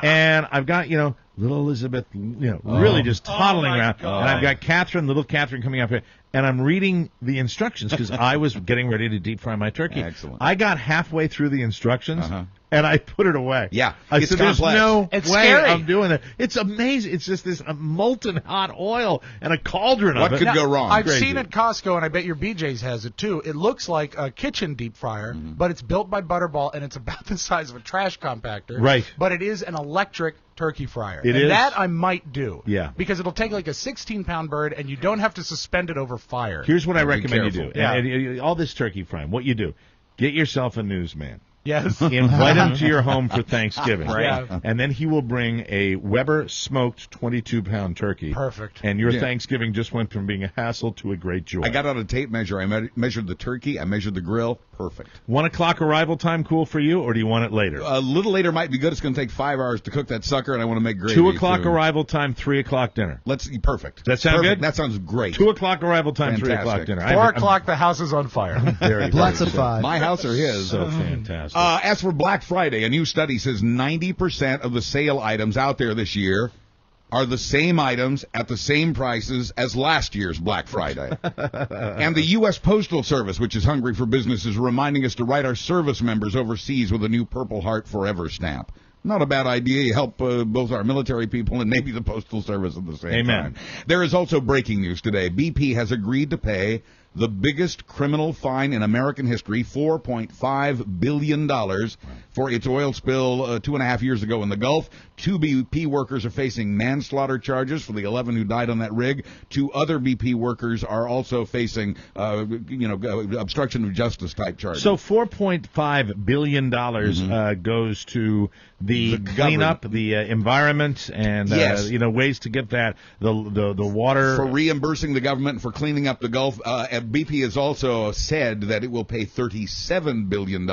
Speaker 1: and I've got little Elizabeth, really just toddling around,
Speaker 3: God.
Speaker 1: and I've got little Catherine coming up here, and I'm reading the instructions because I was getting ready to deep fry my turkey.
Speaker 4: Excellent.
Speaker 1: I got halfway through the instructions. And I put it away.
Speaker 4: Yeah,
Speaker 1: I
Speaker 4: it's
Speaker 1: said, "There's
Speaker 4: complex.
Speaker 1: no
Speaker 3: It's
Speaker 1: way
Speaker 3: scary.
Speaker 1: I'm doing that." It's amazing. It's just this molten hot oil and a cauldron
Speaker 4: What
Speaker 1: of it.
Speaker 4: could go wrong?
Speaker 3: I've
Speaker 1: Crazy.
Speaker 3: seen at Costco, and I bet your BJ's has it too. It looks like a kitchen deep fryer, but it's built by Butterball, and it's about the size of a trash compactor.
Speaker 1: Right.
Speaker 3: But it is an electric turkey fryer.
Speaker 1: It
Speaker 3: and
Speaker 1: is.
Speaker 3: that I might do.
Speaker 1: Yeah.
Speaker 3: Because it'll take like a 16-pound bird, and you don't have to suspend it over fire.
Speaker 1: Here's what I
Speaker 4: Be
Speaker 1: recommend you do.
Speaker 4: careful.
Speaker 3: Yeah.
Speaker 1: And all this turkey frying, what you do, get yourself a newsman.
Speaker 3: Yes.
Speaker 1: Invite him to your home for Thanksgiving.
Speaker 3: Right. Yeah.
Speaker 1: And then he will bring a Weber smoked 22-pound turkey.
Speaker 3: Perfect.
Speaker 1: And your
Speaker 4: Yeah.
Speaker 1: Thanksgiving just went from being a hassle to a great joy.
Speaker 4: I got out a tape measure. I measured the turkey. I measured the grill. Perfect.
Speaker 1: 1 o'clock arrival time cool for you, or do you want it later?
Speaker 4: A little later might be good. It's going to take 5 hours to cook that sucker, and I want to make gravy.
Speaker 1: 2 o'clock
Speaker 4: too.
Speaker 1: arrival time, 3 o'clock dinner.
Speaker 4: Perfect.
Speaker 1: Does that sound
Speaker 4: Perfect.
Speaker 1: good?
Speaker 4: That sounds great.
Speaker 1: 2 o'clock arrival time, 3 o'clock
Speaker 4: Fantastic.
Speaker 1: dinner.
Speaker 3: 4 o'clock, the house is on fire.
Speaker 1: Very,
Speaker 2: Lots
Speaker 1: very
Speaker 2: of five.
Speaker 4: My house or his.
Speaker 1: So fantastic.
Speaker 4: As for Black Friday, a new study says 90% of the sale items out there this year are the same items at the same prices as last year's Black Friday. And the U.S. Postal Service, which is hungry for business, is reminding us to write our service members overseas with a new Purple Heart Forever stamp. Not a bad idea. You help both our military people and maybe the Postal Service at the same
Speaker 1: Amen.
Speaker 4: time. There is also breaking news today. BP has agreed to pay the biggest criminal fine in American history, $4.5 billion, for its oil spill 2.5 years ago in the Gulf. 2 BP workers are facing manslaughter charges for the 11 who died on that rig. 2 other BP workers are also facing, obstruction of justice type charges.
Speaker 1: So $4.5 billion goes to the cleanup, the environment, and
Speaker 4: Yes.
Speaker 1: ways to get that the water
Speaker 4: for reimbursing the government for cleaning up the Gulf. BP has also said that it will pay $37 billion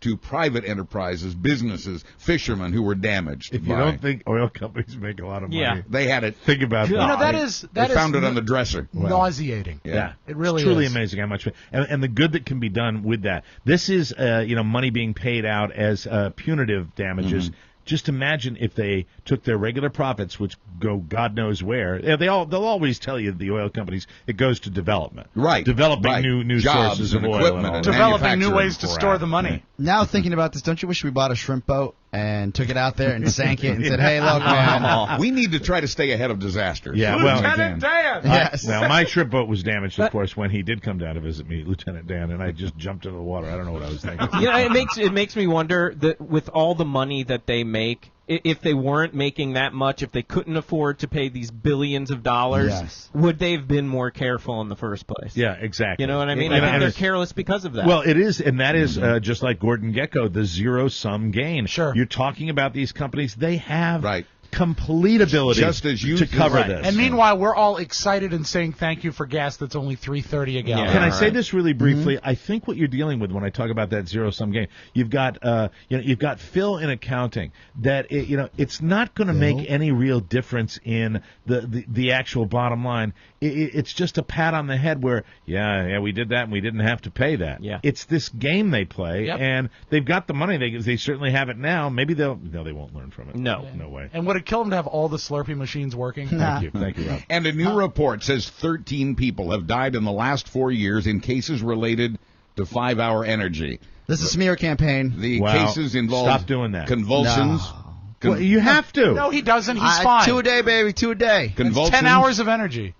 Speaker 4: to private enterprises, businesses, fishermen who were damaged.
Speaker 1: If you don't think oil companies make a lot of money,
Speaker 12: Yeah.
Speaker 4: They had it.
Speaker 1: think about that.
Speaker 4: They found it on the dresser.
Speaker 3: Nauseating.
Speaker 1: Yeah,
Speaker 3: It really
Speaker 1: it's truly
Speaker 3: is.
Speaker 1: amazing how much and the good that can be done with that. This is money being paid out as punitive damages. Just imagine if they took their regular profits, which go God knows where. They'll always tell you, the oil companies, it goes to development,
Speaker 4: Right.
Speaker 1: Developing
Speaker 4: Right.
Speaker 1: new
Speaker 4: Jobs
Speaker 1: sources of
Speaker 4: and
Speaker 1: oil,
Speaker 4: equipment
Speaker 1: and all
Speaker 4: and
Speaker 1: that.
Speaker 3: Developing new
Speaker 4: manufacturing
Speaker 3: ways to
Speaker 1: crap.
Speaker 3: store the money.
Speaker 2: Now thinking about this, don't you wish we bought a shrimp boat and took it out there and sank it and said, "Hey, look, man."
Speaker 4: We need to try to stay ahead of disasters.
Speaker 1: Yeah, well,
Speaker 3: Lieutenant Dan!
Speaker 2: Yes.
Speaker 1: Now, my shrimp boat was damaged, of course, when he did come down to visit me, Lieutenant Dan, and I just jumped into the water. I don't know what I was thinking.
Speaker 12: It makes me wonder that with all the money that they make, if they weren't making that much, if they couldn't afford to pay these billions of dollars,
Speaker 2: Yes.
Speaker 12: would they have been more careful in the first place?
Speaker 1: Yeah, exactly.
Speaker 12: You know what I mean?
Speaker 1: And-
Speaker 12: I think
Speaker 1: and
Speaker 12: they're
Speaker 1: it's-
Speaker 12: careless because of that.
Speaker 1: Well, it is, and that is just like Gordon Gekko, the zero-sum gain.
Speaker 3: Sure.
Speaker 1: You're talking about these companies; they have
Speaker 4: Right.
Speaker 1: complete ability
Speaker 4: Just as you
Speaker 1: to cover
Speaker 4: right.
Speaker 1: this.
Speaker 3: And meanwhile, we're all excited and saying thank you for gas that's only $3.30 a gallon.
Speaker 12: Yeah.
Speaker 1: Can I say
Speaker 12: right.
Speaker 1: this really briefly? I think what you're dealing with when I talk about that zero-sum game, you've got Phil in accounting that it's not going to make any real difference in the actual bottom line. It's just a pat on the head where we did that and we didn't have to pay that.
Speaker 12: Yeah.
Speaker 1: It's this game they play,
Speaker 3: Yep.
Speaker 1: and they've got the money. They certainly have it now. Maybe they won't learn from it.
Speaker 12: No.
Speaker 1: No way.
Speaker 3: And would it kill them to have all the Slurpee machines working?
Speaker 1: Thank you, Rob.
Speaker 4: And a new report says 13 people have died in the last 4 years in cases related to 5-hour energy.
Speaker 2: This is a smear campaign.
Speaker 4: The
Speaker 1: Wow.
Speaker 4: cases involved
Speaker 1: Stop doing that.
Speaker 4: convulsions.
Speaker 1: Well, you have to.
Speaker 3: No, he doesn't. He's fine.
Speaker 2: 2 a day, baby, 2 a day.
Speaker 3: It's
Speaker 4: Convulsions,
Speaker 3: 10 hours of energy.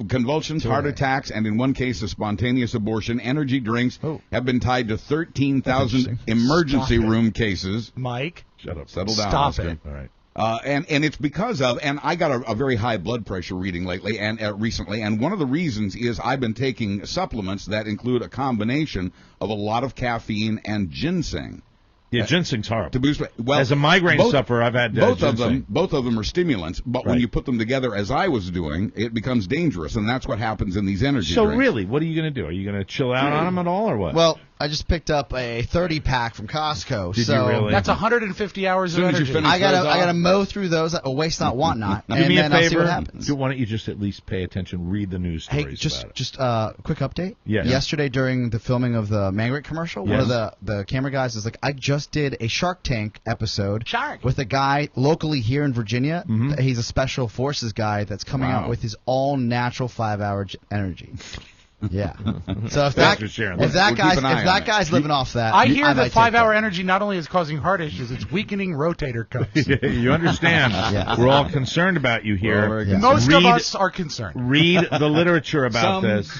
Speaker 4: convulsions, heart attacks, and in one case, a spontaneous abortion. Energy drinks have been tied to 13,000 emergency room cases.
Speaker 3: Mike,
Speaker 1: Shut up.
Speaker 4: Settle down,
Speaker 3: stop
Speaker 4: Oscar.
Speaker 3: it.
Speaker 1: All right.
Speaker 4: And it's because of, and I got a very high blood pressure reading lately and recently, and one of the reasons is I've been taking supplements that include a combination of a lot of caffeine and ginseng.
Speaker 1: Yeah, ginseng's horrible.
Speaker 4: To boost, well,
Speaker 1: As a migraine
Speaker 4: both-
Speaker 1: sufferer, I've had
Speaker 4: both of
Speaker 1: ginseng.
Speaker 4: them are stimulants, but when
Speaker 1: Right.
Speaker 4: you put them together, as I was doing, it becomes dangerous, and that's what happens in these energy
Speaker 1: So
Speaker 4: drinks.
Speaker 1: really, what are you going to do? Are you going to chill out on them at all, or what?
Speaker 2: Well, I just picked up a 30-pack from Costco.
Speaker 1: Did
Speaker 2: so
Speaker 1: you really?
Speaker 3: That's 150 hours of energy.
Speaker 2: I gotta mow through those. Waste not, want not.
Speaker 1: Do
Speaker 2: and
Speaker 1: me a
Speaker 2: then I'll see
Speaker 1: favor.
Speaker 2: what happens.
Speaker 1: Why don't you just at least pay attention, read the news stories
Speaker 2: Hey, just
Speaker 1: about it.
Speaker 2: just quick update.
Speaker 1: Yes.
Speaker 2: Yesterday during the filming of the Mangrit commercial, one
Speaker 1: Yes.
Speaker 2: of the camera guys is like, I just did a Shark Tank episode
Speaker 3: Shark.
Speaker 2: with a guy locally here in Virginia.
Speaker 1: Mm-hmm.
Speaker 2: He's a special forces guy that's coming out with his all natural 5-hour energy. Yeah. So if
Speaker 1: Thanks for sharing that.
Speaker 2: that guy's living off that,
Speaker 3: I hear
Speaker 2: might
Speaker 3: that
Speaker 2: take
Speaker 3: 5-hour energy not only is causing heart issues, it's weakening rotator cuffs.
Speaker 1: You understand?
Speaker 2: Yeah.
Speaker 1: We're all concerned about you here.
Speaker 3: Most of us are concerned.
Speaker 1: Read the literature about
Speaker 2: Some-
Speaker 1: this.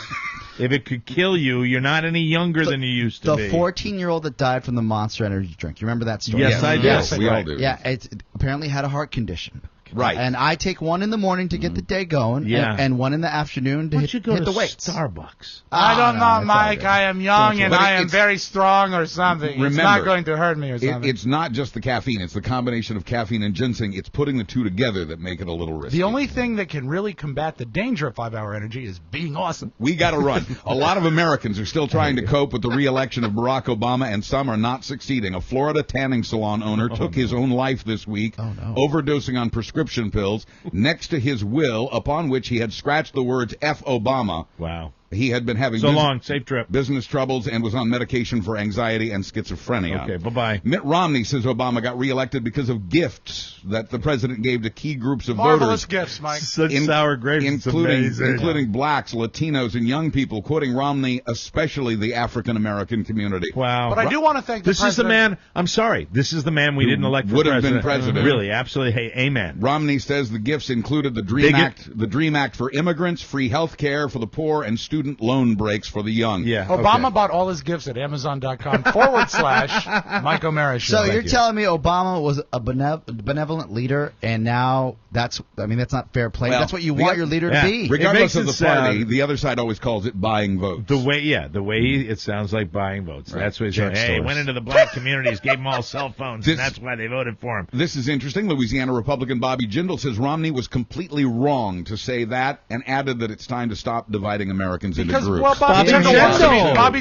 Speaker 1: If it could kill you, you're not any younger than you used to
Speaker 2: The
Speaker 1: be.
Speaker 2: 14-year-old that died from the Monster Energy drink. You remember that story?
Speaker 1: Yes, I do.
Speaker 4: Yes, we all do.
Speaker 2: Yeah, it apparently had a heart condition.
Speaker 4: Right.
Speaker 2: And I take one in the morning to get the day going,
Speaker 1: Yeah.
Speaker 2: and one in the afternoon to
Speaker 1: Why don't you go
Speaker 2: hit
Speaker 1: to
Speaker 2: the weights.
Speaker 1: Starbucks?
Speaker 3: I don't know,
Speaker 2: it's
Speaker 3: Mike.
Speaker 2: all good.
Speaker 3: I am young and
Speaker 4: But
Speaker 3: I am
Speaker 4: it's-
Speaker 3: very strong or something. It's
Speaker 4: Remember,
Speaker 3: not going to hurt me or something.
Speaker 4: It's not just the caffeine. It's the combination of caffeine and ginseng. It's putting the two together that make it a little risky.
Speaker 3: The only thing that can really combat the danger of 5-hour energy is being awesome.
Speaker 4: We got to run. A lot of Americans are still trying to cope with the re-election of Barack Obama, and some are not succeeding. A Florida tanning salon owner took his own life this week, overdosing on prescription pills, next to his will, upon which he had scratched the words F. Obama.
Speaker 1: Wow.
Speaker 4: He had been having
Speaker 1: So long. Safe trip.
Speaker 4: business troubles and was on medication for anxiety and schizophrenia.
Speaker 1: Okay, bye-bye.
Speaker 4: Mitt Romney says Obama got reelected because of gifts that the president gave to key groups of
Speaker 3: Marvelous
Speaker 4: voters.
Speaker 3: gifts, Mike.
Speaker 1: Such sour grapes. It's
Speaker 4: Including
Speaker 1: amazing.
Speaker 4: including blacks, Latinos, and young people, quoting Romney, especially the African American community.
Speaker 1: Wow.
Speaker 3: But I do want to thank the
Speaker 1: This is the
Speaker 3: president.
Speaker 1: man, I'm sorry, this is the man we
Speaker 4: Who
Speaker 1: didn't elect for
Speaker 4: would have been
Speaker 1: president.
Speaker 4: president.
Speaker 1: Really, absolutely. Hey, amen.
Speaker 4: Romney says the gifts included the Dream Act for immigrants, free health care for the poor, and student loan breaks for the young.
Speaker 1: Yeah.
Speaker 3: Obama bought all his gifts at Amazon.com/Mike O'Mara Show.
Speaker 2: So you're telling me Obama was a benevolent leader, and now that's not fair play.
Speaker 4: Well,
Speaker 2: That's what you want your leader to be.
Speaker 4: Regardless of
Speaker 1: makes
Speaker 4: the
Speaker 1: it
Speaker 4: party,
Speaker 1: sound-
Speaker 4: the other side always calls it buying votes.
Speaker 1: The way it sounds like buying votes.
Speaker 4: Right.
Speaker 1: That's what he's saying. Hey,
Speaker 2: Drugstores.
Speaker 1: went into the black communities, gave them all cell phones,
Speaker 4: This-
Speaker 1: and that's why they voted for him.
Speaker 4: This is interesting. Louisiana Republican Bobby Jindal says Romney was completely wrong to say that, and added that it's time to stop dividing Americans into
Speaker 3: Because,
Speaker 4: groups.
Speaker 3: well, Bobby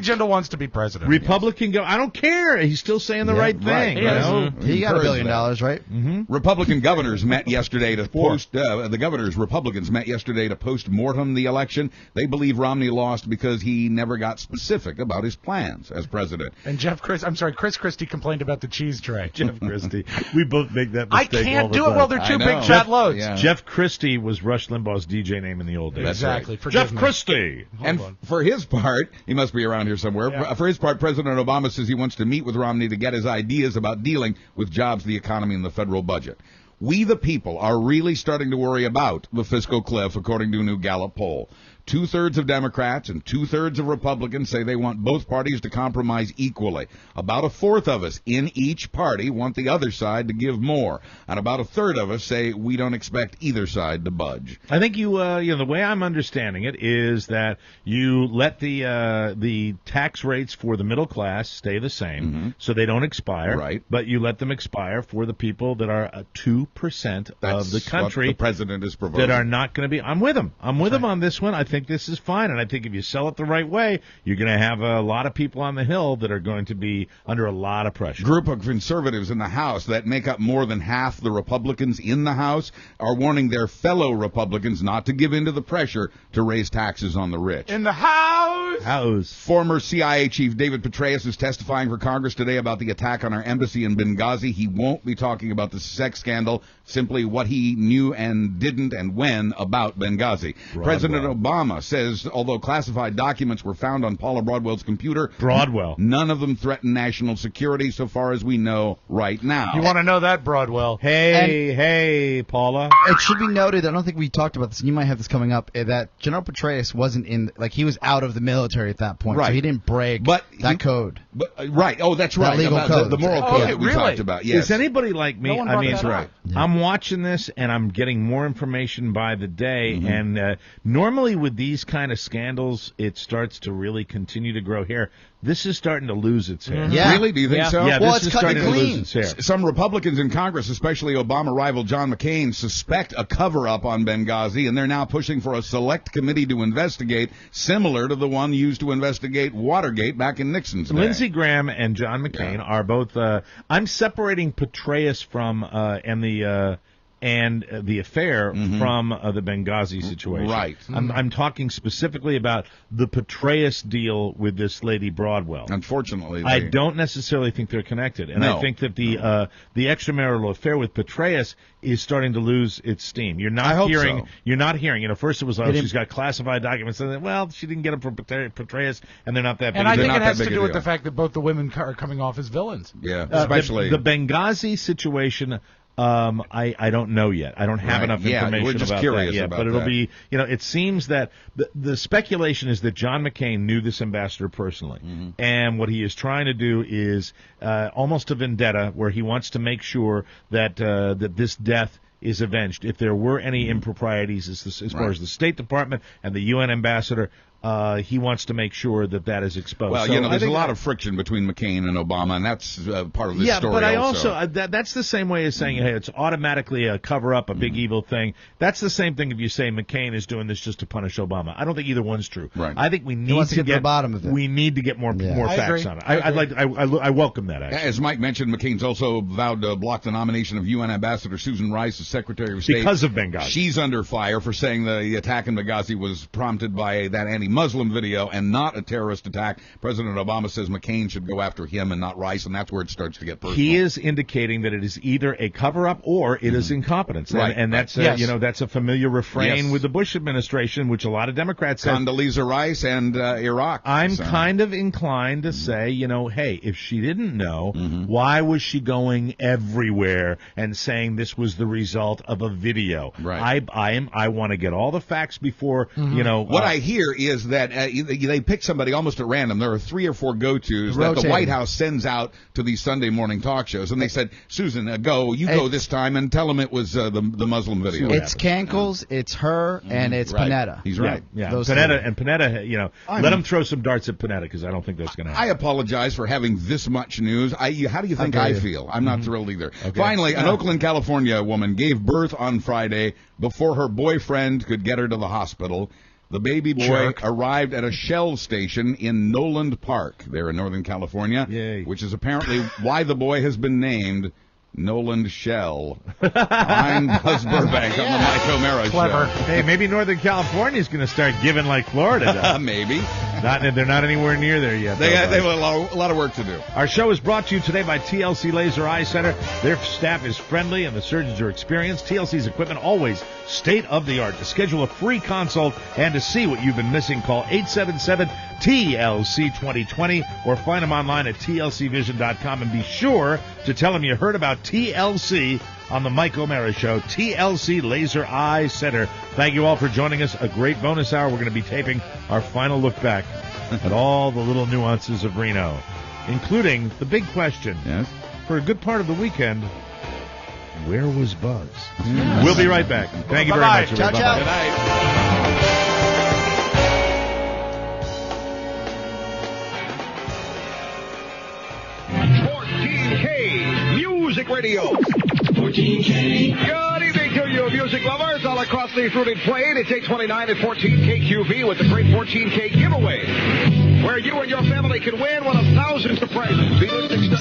Speaker 3: Jindal wants to be president.
Speaker 1: Republican I don't care. He's still saying the right thing.
Speaker 4: Right.
Speaker 1: You know?
Speaker 2: He got $1
Speaker 4: Encourage
Speaker 2: billion,
Speaker 4: that.
Speaker 2: right?
Speaker 4: Republican governors met yesterday to post. Republicans met yesterday to post-mortem the election. They believe Romney lost because he never got specific about his plans as president.
Speaker 3: And Chris Christie complained about the cheese tray.
Speaker 1: Jeff Christie. We both make that
Speaker 3: I
Speaker 1: mistake all
Speaker 3: can't
Speaker 1: the
Speaker 3: do
Speaker 1: time.
Speaker 3: it while they're two
Speaker 4: I
Speaker 3: big
Speaker 4: know.
Speaker 3: fat loads.
Speaker 4: Yeah.
Speaker 1: Jeff Christie was Rush Limbaugh's DJ name in the old days.
Speaker 3: Exactly.
Speaker 4: right.
Speaker 3: Forgive
Speaker 1: Jeff
Speaker 3: me.
Speaker 1: Christie.
Speaker 4: And for his part, he must be around here somewhere.
Speaker 3: Yeah.
Speaker 4: For his part, President Obama says he wants to meet with Romney to get his ideas about dealing with jobs, the economy, and the federal budget. We, the people, are really starting to worry about the fiscal cliff, according to a new Gallup poll. 2/3 of Democrats and 2/3 of Republicans say they want both parties to compromise equally. About 1/4 of us in each party want the other side to give more. And about 1/3 of us say we don't expect either side to budge.
Speaker 1: I think the way I'm understanding it is that you let the tax rates for the middle class stay the same, so they don't expire.
Speaker 4: Right.
Speaker 1: But you let them expire for the people that are 2% of the country
Speaker 4: what the president is proposing.
Speaker 1: that are not going to be. I'm with him. I'm with him on this one. I think this is fine, and I think if you sell it the right way, you're going to have a lot of people on the Hill that are going to be under a lot of pressure.
Speaker 4: Group of conservatives in the House that make up more than half the Republicans in the House are warning their fellow Republicans not to give in to the pressure to raise taxes on the rich.
Speaker 3: In the house.
Speaker 4: Former CIA Chief David Petraeus is testifying for Congress today about the attack on our embassy in Benghazi. He won't be talking about the sex scandal, simply what he knew and didn't and when about Benghazi. President Obama says although classified documents were found on Paula Broadwell's computer, none of them threaten national security so far as we know right now.
Speaker 3: You want to know that, Broadwell?
Speaker 1: Hey, Paula.
Speaker 2: It should be noted, I don't think we talked about this, and you might have this coming up, that General Petraeus wasn't he was out of the military at that point, so he didn't break that code.
Speaker 4: Right. Oh, that's right.
Speaker 2: That legal
Speaker 4: About
Speaker 2: code.
Speaker 4: the moral code that we talked about. Yes.
Speaker 1: Is anybody like me?
Speaker 3: No one
Speaker 1: I
Speaker 3: brought
Speaker 1: mean,
Speaker 3: that up.
Speaker 1: I'm watching this and I'm getting more information by the day. And normally with with these kind of scandals, it starts to really continue to grow hair. This is starting to lose its hair.
Speaker 2: Yeah.
Speaker 4: Really? Do you think so?
Speaker 1: Yeah,
Speaker 2: Well,
Speaker 1: this
Speaker 2: it's
Speaker 1: is
Speaker 2: cutting
Speaker 1: starting to
Speaker 2: clean.
Speaker 1: lose its hair.
Speaker 4: Some Republicans in Congress, especially Obama rival John McCain, suspect a cover-up on Benghazi, and they're now pushing for a select committee to investigate, similar to the one used to investigate Watergate back in Nixon's day.
Speaker 1: Lindsey Graham and John McCain are both. I'm separating Petraeus from and the affair from the Benghazi situation.
Speaker 4: Right.
Speaker 1: I'm talking specifically about the Petraeus deal with this lady Broadwell.
Speaker 4: Unfortunately,
Speaker 1: I don't necessarily think they're connected, and
Speaker 4: No.
Speaker 1: I think that the extramarital affair with Petraeus is starting to lose its steam. You're not
Speaker 4: I hope
Speaker 1: hearing.
Speaker 4: so.
Speaker 1: You're not hearing. First it was,
Speaker 2: Did
Speaker 1: she's got classified documents, and then, well, she didn't get them from Petraeus, and they're not that big.
Speaker 3: And I
Speaker 1: They're
Speaker 3: think
Speaker 1: not
Speaker 3: it has
Speaker 1: that
Speaker 3: to
Speaker 1: big
Speaker 3: do
Speaker 1: a
Speaker 3: with
Speaker 1: deal.
Speaker 3: the fact that both the women are coming off as villains.
Speaker 4: Yeah, especially
Speaker 1: the Benghazi situation. I don't know yet. I don't have
Speaker 4: Right.
Speaker 1: enough
Speaker 4: Yeah,
Speaker 1: information
Speaker 4: we're just
Speaker 1: about
Speaker 4: curious
Speaker 1: that yet.
Speaker 4: about
Speaker 1: But it'll
Speaker 4: that.
Speaker 1: be, it seems that the speculation is that John McCain knew this ambassador personally, and what he is trying to do is almost a vendetta, where he wants to make sure that that this death is avenged. If there were any improprieties as far as the State Department and the UN ambassador. He wants to make sure that is exposed.
Speaker 4: Well,
Speaker 1: So
Speaker 4: there's a lot of friction between McCain and Obama, and that's part of this story.
Speaker 1: But I
Speaker 4: also
Speaker 1: that's the same way as saying, hey, it's automatically a cover-up, a big evil thing. That's the same thing if you say McCain is doing this just to punish Obama. I don't think either one's true.
Speaker 4: Right.
Speaker 1: I think we need
Speaker 2: wants to get to the
Speaker 1: get
Speaker 2: bottom of it.
Speaker 1: We need to get more
Speaker 2: I
Speaker 1: facts
Speaker 3: agree.
Speaker 1: on it. I welcome that, actually.
Speaker 4: As Mike mentioned, McCain's also vowed to block the nomination of UN Ambassador Susan Rice as Secretary of State.
Speaker 1: Because of Benghazi.
Speaker 4: She's under fire for saying the attack in Benghazi was prompted by that anti-Muslim video and not a terrorist attack. President Obama says McCain should go after him and not Rice, and that's where it starts to get personal.
Speaker 1: He is indicating that it is either a cover-up or it is incompetence.
Speaker 4: Right.
Speaker 1: And that's,
Speaker 3: Yes.
Speaker 1: that's a familiar refrain
Speaker 4: Yes.
Speaker 1: with the Bush administration, which a lot of Democrats said.
Speaker 4: Condoleezza Rice and Iraq.
Speaker 1: I'm
Speaker 4: So-
Speaker 1: kind of inclined to say, hey, if she didn't know, why was she going everywhere and saying this was the result of a video?
Speaker 4: Right.
Speaker 1: I want to get all the facts before,
Speaker 4: What I hear is that they pick somebody almost at random. There are 3 or 4 go-tos that the
Speaker 2: Rotating.
Speaker 4: White House sends out to these Sunday morning talk shows, and they said, "Susan, go this time and tell them it was the Muslim video."
Speaker 2: It's Cankles, it's her, and it's
Speaker 4: Right.
Speaker 2: Panetta.
Speaker 4: He's right.
Speaker 1: Yeah,
Speaker 2: Those
Speaker 1: Panetta, let him throw some darts at Panetta, because I don't think that's going to happen.
Speaker 4: I apologize for having this much news. How do you think I feel? I'm not thrilled either.
Speaker 1: Okay.
Speaker 4: Finally, an Oakland, California woman gave birth on Friday before her boyfriend could get her to the hospital. The baby boy arrived at a Shell station in Noland Park, there in Northern California, which is apparently why the boy has been named Noland Shell. I'm Buzz Burbank on the Mike O'Mara
Speaker 3: Clever.
Speaker 4: Show.
Speaker 1: Hey, maybe Northern California is going to start giving like Florida does.
Speaker 4: Maybe.
Speaker 1: They're not anywhere near there yet.
Speaker 4: They
Speaker 1: though,
Speaker 4: have
Speaker 1: Buzz.
Speaker 4: a lot of work to do.
Speaker 1: Our show is brought to you today by TLC Laser Eye Center. Their staff is friendly and the surgeons are experienced. TLC's equipment always state-of-the-art. To schedule a free consult and to see what you've been missing, call 877-TLC-2020 or find them online at tlcvision.com, and be sure to tell them you heard about TLC on the Mike O'Mara Show. TLC Laser Eye Center. Thank you all for joining us. A great bonus hour. We're going to be taping our final look back at all the little nuances of Reno, including the big question.
Speaker 4: Yes.
Speaker 1: For a good part of the weekend, where was Buzz? We'll be right back. Thank you very
Speaker 3: Bye-bye.
Speaker 1: much.
Speaker 2: Ciao,
Speaker 1: everybody.
Speaker 2: ciao.
Speaker 4: Good night.
Speaker 17: 14K Music Radio. 14K. Good evening to you, music lovers all across the fruited plain. It's 829 at 14KQV with the great 14K giveaway, where you and your family can win one of thousands of prizes. Be listening to